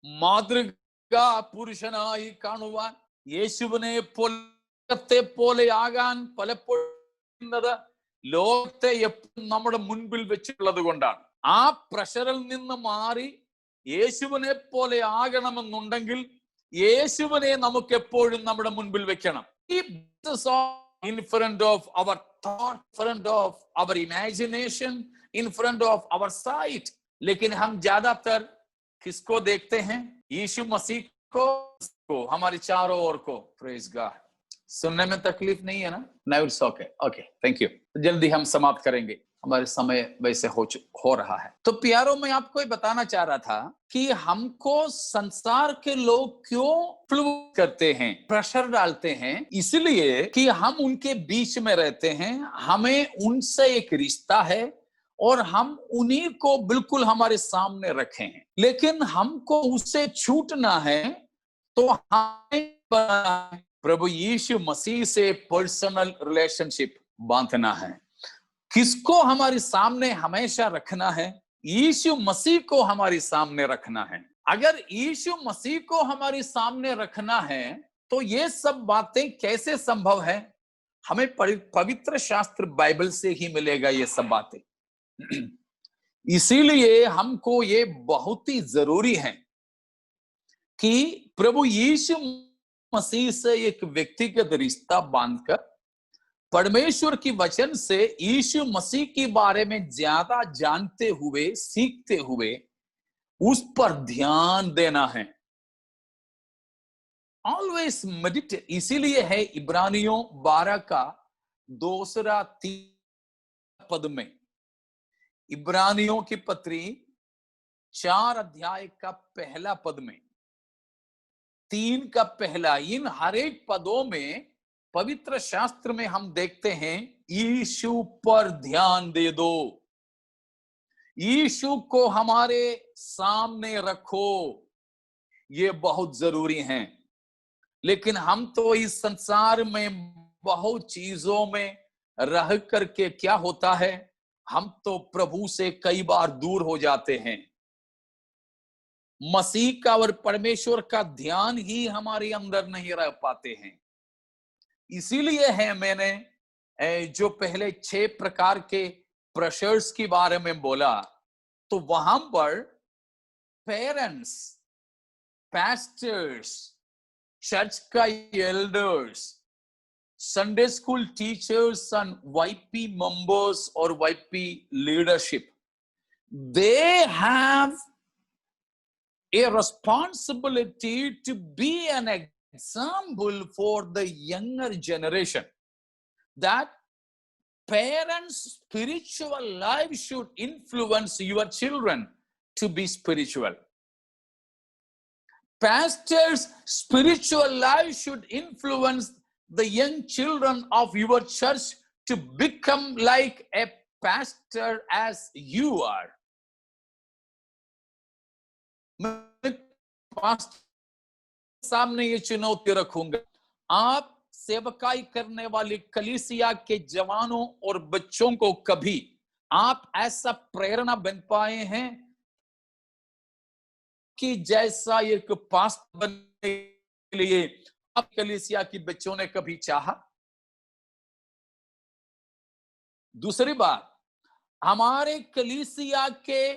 [SPEAKER 1] മാതൃകാ പുരുഷനായി കാണുവാൻ, യേശുവിനെ പോലെ ആകാൻ പലപ്പോഴും ലോകത്തെ എപ്പോഴും നമ്മുടെ മുൻപിൽ വെച്ചിട്ടുള്ളത് കൊണ്ടാണ്. ആ പ്രഷറിൽ നിന്ന് മാറി യേശുവിനെ പോലെ ആകണമെന്നുണ്ടെങ്കിൽ യേശുവിനെ നമുക്ക് എപ്പോഴും നമ്മുടെ മുൻപിൽ വെക്കണം. In front of our thought, in front of our imagination, in front of our sight. लेकिन हम ज्यादातर किसको देखते हैं? यीशु मसीह को, हमारे चारों ओर को। Praise God. सुनने में तकलीफ नहीं है ना? No, it's okay. Okay, thank you. जल्दी हम समाप्त करेंगे, हमारे समय वैसे हो रहा है। तो प्यारों, मैं आपको ये बताना चाह रहा था कि हमको संसार के लोग क्यों इन्फ्लुएंस करते हैं, प्रेशर डालते हैं, इसलिए कि हम उनके बीच में रहते हैं, हमें उनसे एक रिश्ता है और हम उन्हीं को बिल्कुल हमारे सामने रखे हैं। लेकिन हमको उससे छूटना है तो हमें प्रभु यीशु मसीह से पर्सनल रिलेशनशिप बांधना है। किसको हमारे सामने हमेशा रखना है? यीशु मसीह को हमारे सामने रखना है। अगर यीशु मसीह को हमारे सामने रखना है तो ये सब बातें कैसे संभव है? हमें पवित्र शास्त्र बाइबल से ही मिलेगा ये सब बातें। इसीलिए हमको ये बहुत ही जरूरी है कि प्रभु यीशु मसीह से एक व्यक्तिगत रिश्ता बांधकर परमेश्वर की वचन से यीशु मसीह के बारे में ज्यादा जानते हुए, सीखते हुए उस पर ध्यान देना है। Always meditate. इसीलिए है इब्रानियों 12 का 2-3 पद में, इब्रानियों की पत्री 4 अध्याय का 1 पद में, 3 का 1, इन हर एक पदों में पवित्र शास्त्र में हम देखते हैं यीशु पर ध्यान दे दो, यीशु को हमारे सामने रखो, ये बहुत जरूरी है। लेकिन हम तो इस संसार में बहुत चीजों में रह करके क्या होता है, हम तो प्रभु से कई बार दूर हो जाते हैं। मसीह का और परमेश्वर का ध्यान ही हमारे अंदर नहीं रह पाते हैं। इसीलिए है मैंने जो पहले 6 प्रकार के प्रेशर्स के बारे में बोला, तो वहां पर पेरेंट्स, पास्टर्स, चर्च का elders, Sunday school teachers and YP members और YP leadership, they have a responsibility to be an example for the younger generation, that parents' spiritual life should influence your children to be spiritual. Pastors' spiritual life should influence the young children of your church to become like a pastor as you are. मैं pastor सामने ये चुनौती रखूंगा, आप सेवकाई करने वाली कलीसिया के जवानों और बच्चों को कभी आप ऐसा प्रेरणा बन पाए हैं कि जैसा एक पास्टर बनने के लिए आप कलीसिया की बच्चों ने कभी चाहा? दूसरी बात, हमारे कलीसिया के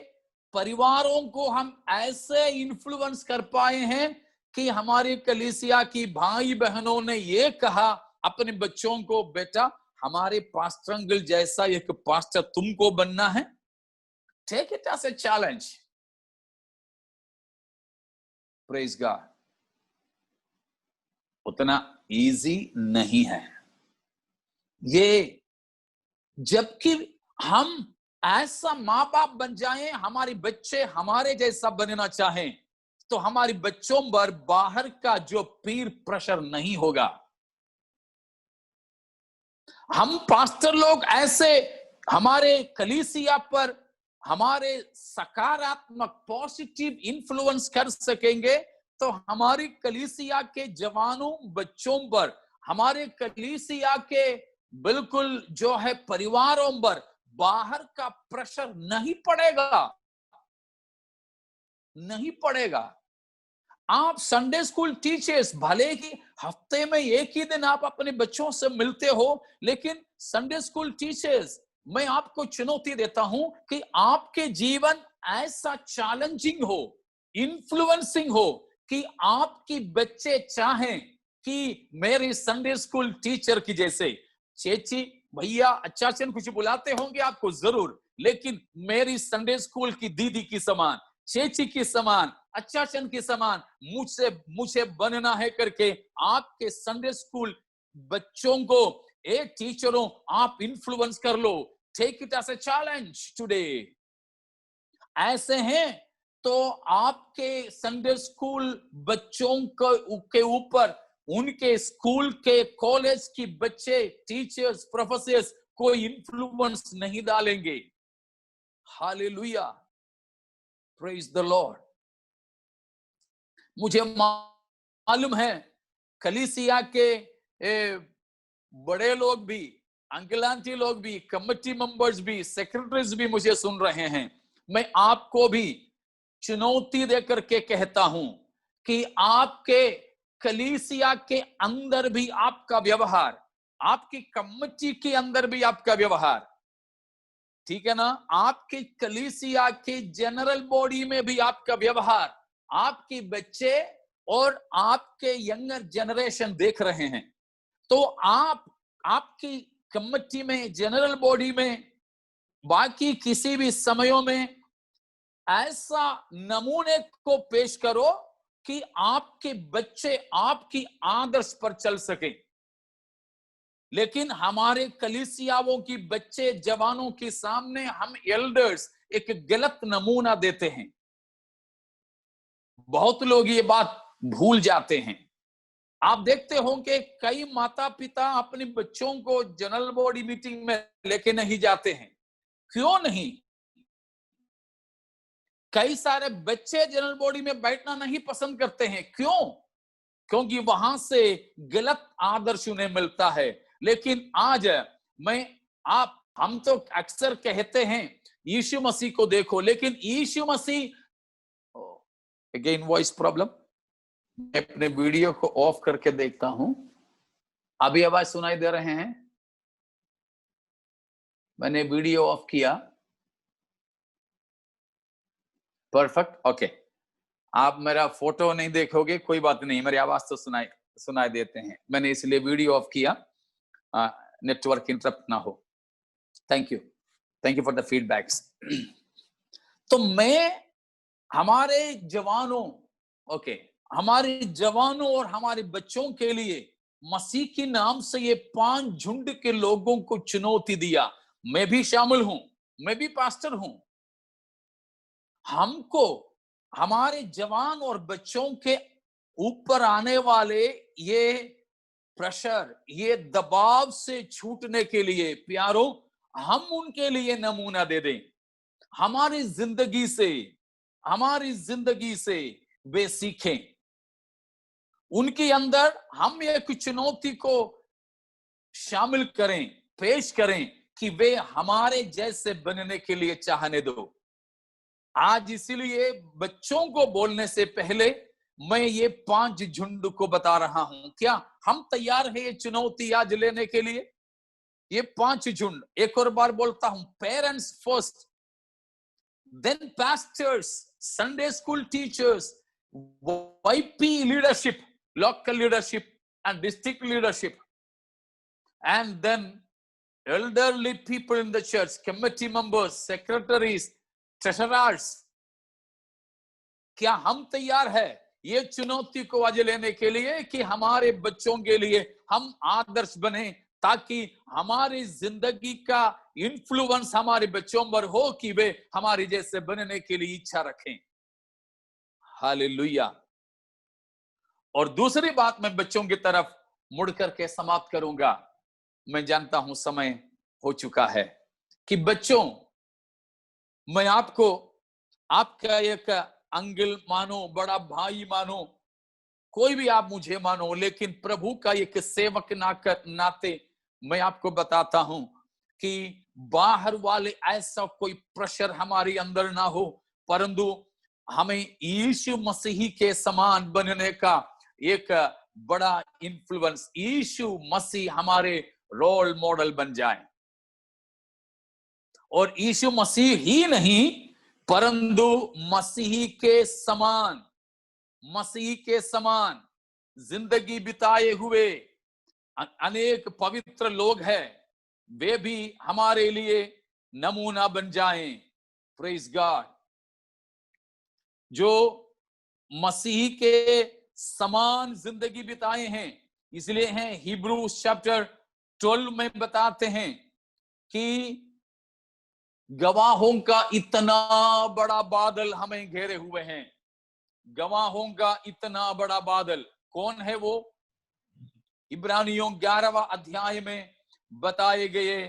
[SPEAKER 1] परिवारों को हम ऐसे इन्फ्लुएंस कर पाए हैं कि हमारी कलीसिया की भाई बहनों ने ये कहा अपने बच्चों को, बेटा हमारे पास्टर अंकल जैसा एक पास्टर तुमको बनना है। Take it as a challenge. Praise God. उतना इजी नहीं है ये, जबकि हम ऐसा माँ बाप बन जाएं, हमारे बच्चे हमारे जैसा बनना चाहें, तो हमारे बच्चों पर बाहर का जो पीर प्रेशर नहीं होगा। हम पास्टर लोग ऐसे हमारे कलीसिया पर हमारे सकारात्मक पॉजिटिव इन्फ्लुएंस कर सकेंगे, तो हमारी कलीसिया के जवानों बच्चों पर, हमारे कलीसिया के बिल्कुल जो है परिवारों पर बाहर का प्रेशर नहीं पड़ेगा, नहीं पड़ेगा। आप संडे स्कूल टीचर्स, भले ही हफ्ते में एक ही दिन आप अपने बच्चों से मिलते हो, लेकिन संडे स्कूल टीचर्स, मैं आपको चुनौती देता हूं कि आपके जीवन ऐसा चैलेंजिंग हो, इन्फ्लुएंसिंग हो कि आपके बच्चे चाहें कि मेरे संडे स्कूल टीचर की जैसे, चेची भैया अच्छा से कुछ बुलाते होंगे आपको जरूर, लेकिन मेरी संडे स्कूल की दीदी की समान, चेची की समान, अच्छा चंद के समान मुझे बनना है करके आपके संडे स्कूल बच्चों को एक टीचरों आप इन्फ्लुएंस कर लो। Take it as a challenge today. ऐसे हैं तो आपके संडे स्कूल बच्चों के ऊपर उनके स्कूल के कॉलेज की बच्चे, टीचर्स, प्रोफेसर्स कोई इन्फ्लुएंस नहीं डालेंगे। Hallelujah, praise the Lord. मुझे मालूम है कलीसिया के बड़े लोग भी, अंकल आंटी लोग भी, कमेटी मेंबर्स भी, सेक्रेटरीज भी मुझे सुन रहे हैं। मैं आपको भी चुनौती देकर के कहता हूं कि आपके कलीसिया के अंदर भी आपका व्यवहार, आपकी कमेटी के अंदर भी आपका व्यवहार, ठीक है ना, आपकी कलीसिया के जनरल बॉडी में भी आपका व्यवहार, आपके बच्चे और आपके यंगर जनरेशन देख रहे हैं, तो आपकी कमेटी में, जनरल बॉडी में, बाकी किसी भी समयों में ऐसा नमूने को पेश करो कि आपके बच्चे आपकी आदर्श पर चल सके। लेकिन हमारे कलीसियाओं की बच्चे जवानों के सामने हम एल्डर्स एक गलत नमूना देते हैं। बहुत लोग ये बात भूल जाते हैं। आप देखते होंगे कई माता पिता अपने बच्चों को जनरल बॉडी मीटिंग में लेके नहीं जाते हैं। क्यों नहीं? कई सारे बच्चे जनरल बॉडी में बैठना नहीं पसंद करते हैं। क्यों? क्योंकि वहां से गलत आदर्श उन्हें मिलता है। लेकिन आज हम तो अक्सर कहते हैं यीशु मसीह को देखो, लेकिन यीशु मसीह, अगेन वॉइस प्रॉब्लम, मैं अपने वीडियो को ऑफ करके देखता हूं। अभी आवाज सुनाई दे रहे हैं? मैंने वीडियो ऑफ किया। Perfect, okay. आप मेरा फोटो नहीं देखोगे, कोई बात नहीं, मेरी आवाज तो सुनाई देते हैं। मैंने इसलिए वीडियो ऑफ किया, नेटवर्क इंटरप्ट ना हो। Thank you for the feedbacks. तो मैं हमारे जवानों, हमारे जवानों और हमारे बच्चों के लिए मसीह के नाम से ये 5 झुंड के लोगों को चुनौती दिया। मैं भी शामिल हूं, मैं भी पास्टर हूं। हमको हमारे जवान और बच्चों के ऊपर आने वाले ये प्रेशर, ये दबाव से छूटने के लिए प्यारो, हम उनके लिए नमूना दे दें। हमारी जिंदगी से वे सीखें। उनके अंदर हम एक चुनौती को शामिल करें, पेश करें कि वे हमारे जैसे बनने के लिए चाहने दो। आज इसीलिए बच्चों को बोलने से पहले मैं ये 5 झुंड को बता रहा हूं। क्या हम तैयार हैं ये चुनौती आज लेने के लिए? ये 5 झुंड, एक और बार बोलता हूं, parents first, then pastors, Sunday school teachers, YP leadership, local leadership and district leadership, and then elderly people in the church, committee members, secretaries, treasurers। क्या हम तैयार है ये चुनौती को आज लेने के लिए कि हमारे बच्चों के लिए हम आदर्श बने, ताकि हमारी जिंदगी का इन्फ्लुएंस हमारे बच्चों पर हो कि वे हमारे जैसे बनने के लिए इच्छा रखें। हालेलुया। और दूसरी बात मैं बच्चों की तरफ मुड़ करके समाप्त करूंगा। मैं जानता हूं समय हो चुका है कि बच्चों, मैं आपको आपका एक अंकल मानो, बड़ा भाई मानो, कोई भी आप मुझे मानो, लेकिन प्रभु का एक सेवक नाते मैं आपको बताता हूं कि बाहर वाले ऐसा कोई प्रेशर हमारे अंदर ना हो, परंतु हमें यीशु मसीह के समान बनने का एक बड़ा इन्फ्लुएंस, यीशु मसीह हमारे रोल मॉडल बन जाए। और यीशु मसीह ही नहीं, परंतु मसीह के समान जिंदगी बिताए हुए अनेक पवित्र लोग हैं, वे भी हमारे लिए नमूना बन जाएं। Praise God. जो मसीह के समान जिंदगी बिताए हैं, इसलिए हैं हिब्रू चैप्टर 12 में बताते हैं कि गवाहों का इतना बड़ा बादल हमें घेरे हुए हैं। गवाहों का इतना बड़ा बादल कौन है? वो इब्रानियों 11वां अध्याय में बताए गए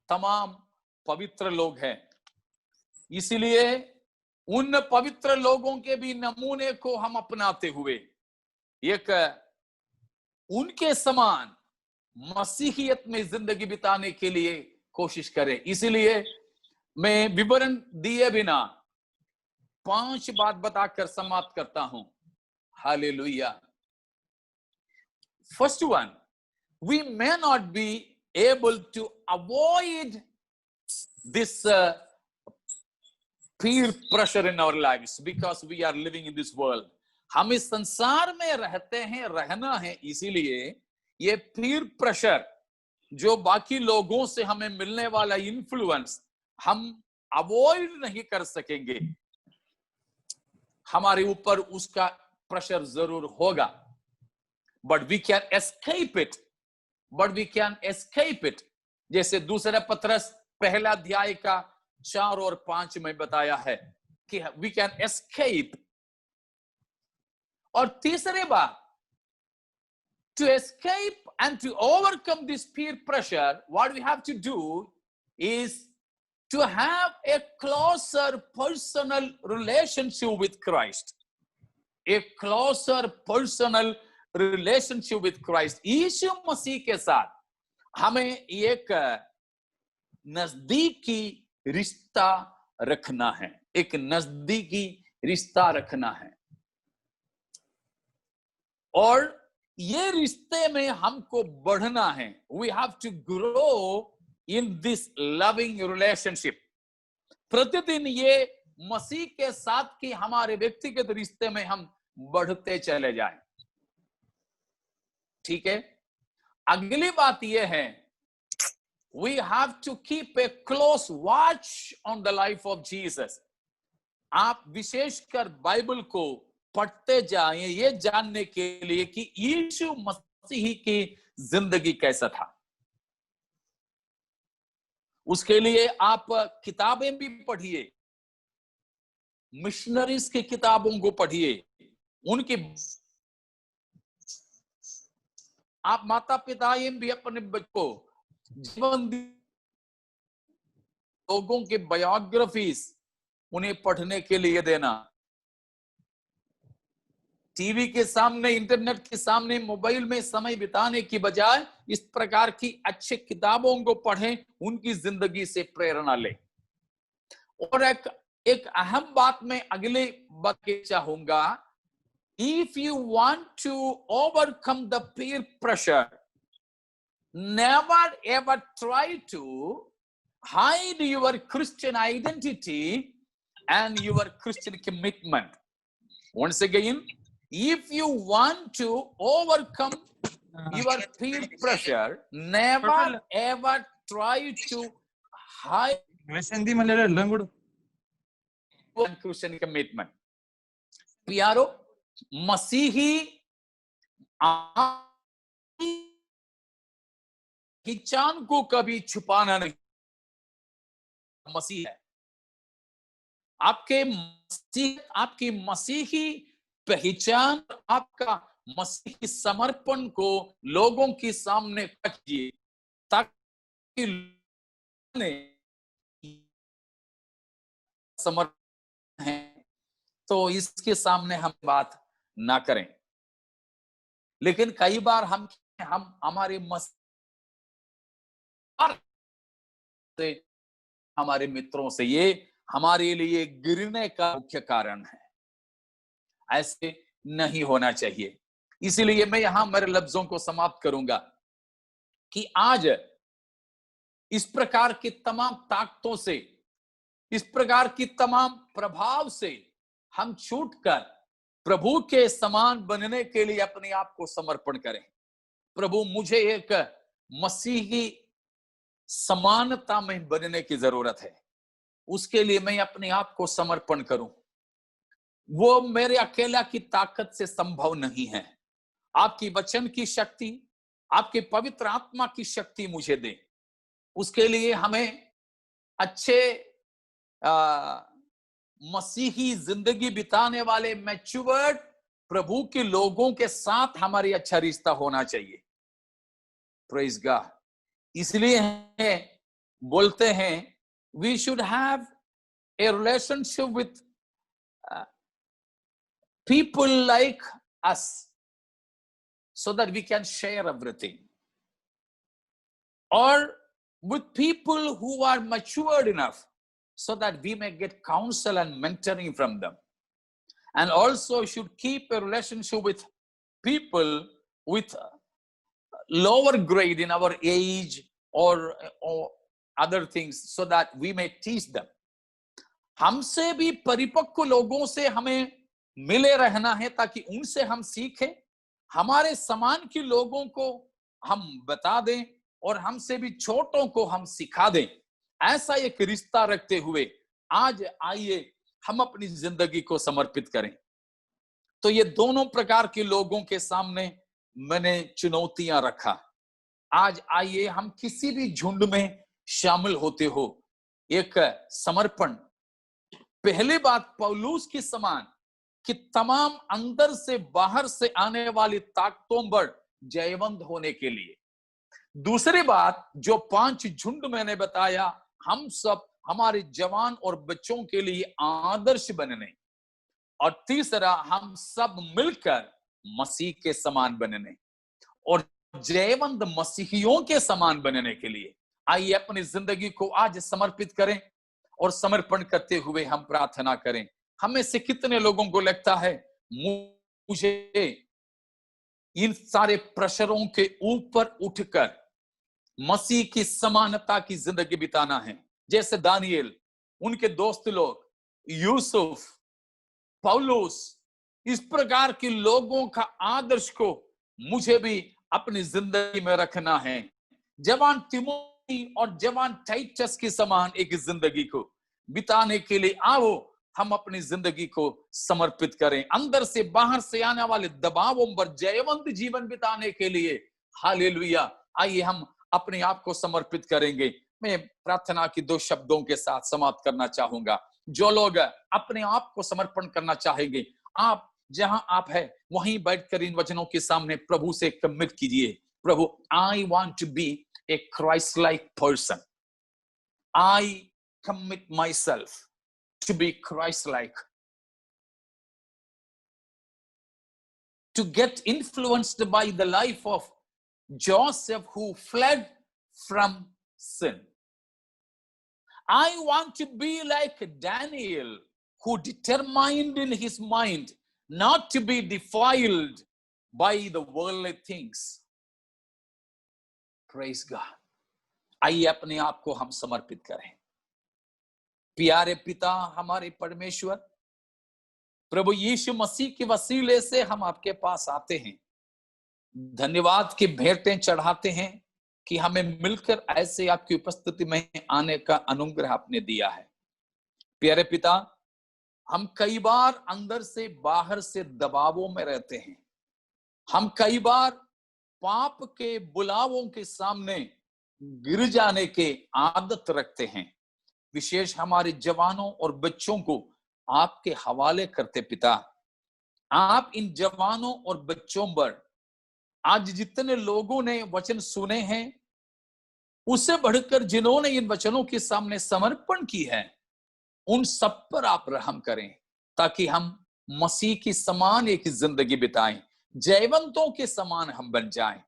[SPEAKER 1] तमाम पवित्र लोग हैं। इसलिए उन पवित्र लोगों के भी नमूने को हम अपनाते हुए एक उनके समान मसीहियत में जिंदगी बिताने के लिए कोशिश करें। इसलिए मैं विवरण दिए बिना 5 बात बताकर समाप्त करता हूं। Hallelujah. First one, we may not be able to avoid this peer pressure in our lives because we are living in this world. हम इस संसार में रहते हैं, रहना है, इसीलिए ये पीर प्रेशर, जो बाकी लोगों से हमें मिलने वाला इन्फ्लुएंस, हम अवॉइड नहीं कर सकेंगे। हमारे ऊपर उसका प्रेशर जरूर होगा, but we can escape it. जैसे दूसरा पत्रस 1 अध्याय का 4 और 5 में बताया है कि वी कैन एस्केप। और तीसरी बात, to escape and to overcome this peer pressure, what we have to do is to have a closer personal relationship with Christ. A closer personal relationship with Christ. यीशु मसीह के साथ हमें एक नजदीकी रिश्ता रखना है, एक नजदीकी रिश्ता रखना है। और ये रिश्ते में हमको बढ़ना है। We have to grow in this loving relationship. प्रतिदिन ये मसीह के साथ की हमारे व्यक्तिगत रिश्ते में हम बढ़ते चले जाएं। ठीक है। अगली बात ये है, we have to keep a close watch on the life of Jesus. आप विशेषकर बाइबल को पढ़ते जाएं ये जानने के लिए कि यीशु मसीह की जिंदगी कैसा था। उसके लिए आप किताबें भी पढ़िए, मिशनरीज की किताबों को पढ़िए, उनके आप माता पिता भी अपने बच्चों जीवन लोगों के बायोग्राफीज उन्हें पढ़ने के लिए देना। टीवी के सामने, इंटरनेट के सामने, मोबाइल में समय बिताने की बजाय इस प्रकार की अच्छी किताबों को पढ़ें, उनकी जिंदगी से प्रेरणा लें। और एक अहम बात मैं अगले बात के चाहूंगा, if you want to overcome the peer pressure, never ever try to hide your Christian identity and your Christian commitment. Once again, if you want to overcome your peer pressure, never ever try to hide your Christian commitment. प्यारो, मसीही पहचान को कभी छुपाना नहीं। मसीह है आपकी मसीही पहचान, आपका मसीही समर्पण को लोगों के सामने रखिए ताकि समर्पण है तो इसके सामने हम बात ना करें। लेकिन कई बार हम हमारे हमारे मित्रों से ये हमारे लिए गिरने का मुख्य कारण है। ऐसे नहीं होना चाहिए। इसीलिए मैं यहां मेरे लफ्जों को समाप्त करूंगा कि आज इस प्रकार की तमाम ताकतों से, इस प्रकार की तमाम प्रभाव से हम छूटकर प्रभु के समान बनने के लिए अपने आप को समर्पण करें। प्रभु, मुझे एक मसीही समानता में बनने की जरूरत है, उसके लिए मैं अपने आप को समर्पण करूं। वो मेरे अकेला की ताकत से संभव नहीं है। आपकी वचन की शक्ति, आपके पवित्र आत्मा की शक्ति मुझे दे। उसके लिए हमें अच्छे मसीही जिंदगी बिताने वाले मैच्योर्ड प्रभु के लोगों के साथ हमारी अच्छा रिश्ता होना चाहिए। Praise God. इसलिए बोलते हैं we should have a relationship with people like us so that we can share everything, or with people who are matured enough so that we may get counsel and mentoring from them, and also should keep a relationship with people with lower grade in our age or other things so that we may teach them. हमसे भी परिपक्व लोगों से हमें मिले रहना है ताकि उनसे हम सीखें, हमारे समान के लोगों को हम बता दें और हमसे भी छोटों को हम सिखा दें। ऐसा एक रिश्ता रखते हुए आज आइए हम अपनी जिंदगी को समर्पित करें। तो ये दोनों प्रकार के लोगों के सामने मैंने चुनौतियां रखा। आज आइए हम किसी भी झुंड में शामिल होते हो, एक समर्पण। पहली बात, पौलुस की समान कि तमाम अंदर से बाहर से आने वाली ताकतों पर जयवंत होने के लिए। दूसरी बात, जो 5 झुंड मैंने बताया, हम सब हमारे जवान और बच्चों के लिए आदर्श बनने। और तीसरा, हम सब मिलकर मसीह के समान बनने और जयवंत मसीहियों के समान बनने के लिए आइए अपनी जिंदगी को आज समर्पित करें और समर्पण करते हुए हम प्रार्थना करें। हमें से कितने लोगों को लगता है मुझे इन सारे प्रेशरों के ऊपर उठकर मसीह की समानता की जिंदगी बिताना है, जैसे दानियल, उनके दोस्त लोग, यूसुफ, पौलुस, इस प्रकार के लोगों का आदर्श को मुझे भी अपनी जिंदगी में रखना है। जवान तिमोथी और जवान टाइटस के समान एक जिंदगी को बिताने के लिए आओ हम अपनी जिंदगी को समर्पित करें, अंदर से बाहर से आने वाले दबावों पर जयवंत जीवन बिताने के लिए। हालेलुया। आइए हम अपने आप को समर्पित करेंगे। मैं प्रार्थना की 2 शब्दों के साथ समाप्त करना चाहूंगा। जो लोग अपने आप को समर्पण करना चाहेंगे, आप जहां आप है वहीं बैठकर इन वचनों के सामने प्रभु से कमिट कीजिए। प्रभु, I want to be a Christ like person. I commit myself to be Christ-like, to get influenced by the life of Joseph, who fled from sin. I want to be like Daniel, who determined in his mind not to be defiled by the worldly things. Praise God. आइए अपने आप को हम समर्पित करें। प्यारे पिता हमारे परमेश्वर, प्रभु यीशु मसीह के वसीले से हम आपके पास आते हैं, धन्यवाद की भेंटें चढ़ाते हैं कि हमें मिलकर ऐसे आपकी उपस्थिति में आने का अनुग्रह आपने दिया है। प्यारे पिता, हम कई बार अंदर से बाहर से दबावों में रहते हैं। हम कई बार पाप के बुलावों के सामने गिर जाने के आदत रखते हैं। विशेष हमारे जवानों और बच्चों को आपके हवाले करते पिता, आप इन जवानों और बच्चों पर आज जितने लोगों ने वचन सुने हैं, उससे बढ़कर जिन्होंने इन वचनों के सामने समर्पण की है, उन सब पर आप रहम करें, ताकि हम मसीह की समान एक जिंदगी बिताएं, जयवंतों के समान हम बन जाएं।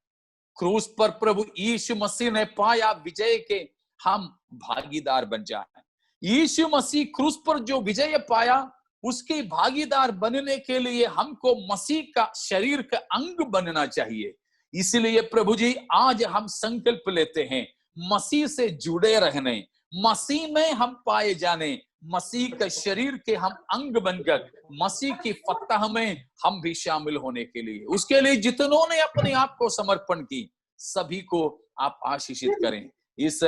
[SPEAKER 1] क्रूस पर प्रभु यीशु मसीह ने पाया विजय के हम भागीदार बन जाएं। यीशु मसीह क्रूस पर जो विजय पाया, उसके भागीदार बनने के लिए हमको मसीह का शरीर का अंग बनना चाहिए। इसलिए प्रभु जी, आज हम संकल्प लेते हैं मसीह से जुड़े रहने, मसीह में हम पाए जाने, मसीह का शरीर के हम अंग बनकर मसीह की फतह में हम भी शामिल होने के लिए। उसके लिए जितनों ने अपने आप को समर्पण की, सभी को आप आशीषित करें। इस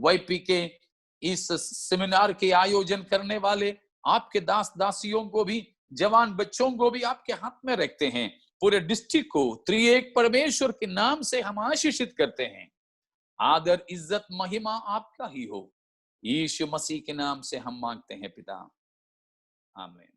[SPEAKER 1] वाईपी के इस सेमिनार के आयोजन करने वाले आपके दास दासियों को भी, जवान बच्चों को भी आपके हाथ में रखते हैं। पूरे डिस्ट्रिक्ट को त्रिएक परमेश्वर के नाम से हम आशीषित करते हैं। आदर, इज्जत, महिमा आपका ही हो। यीशु मसीह के नाम से हम मांगते हैं पिता, आमीन।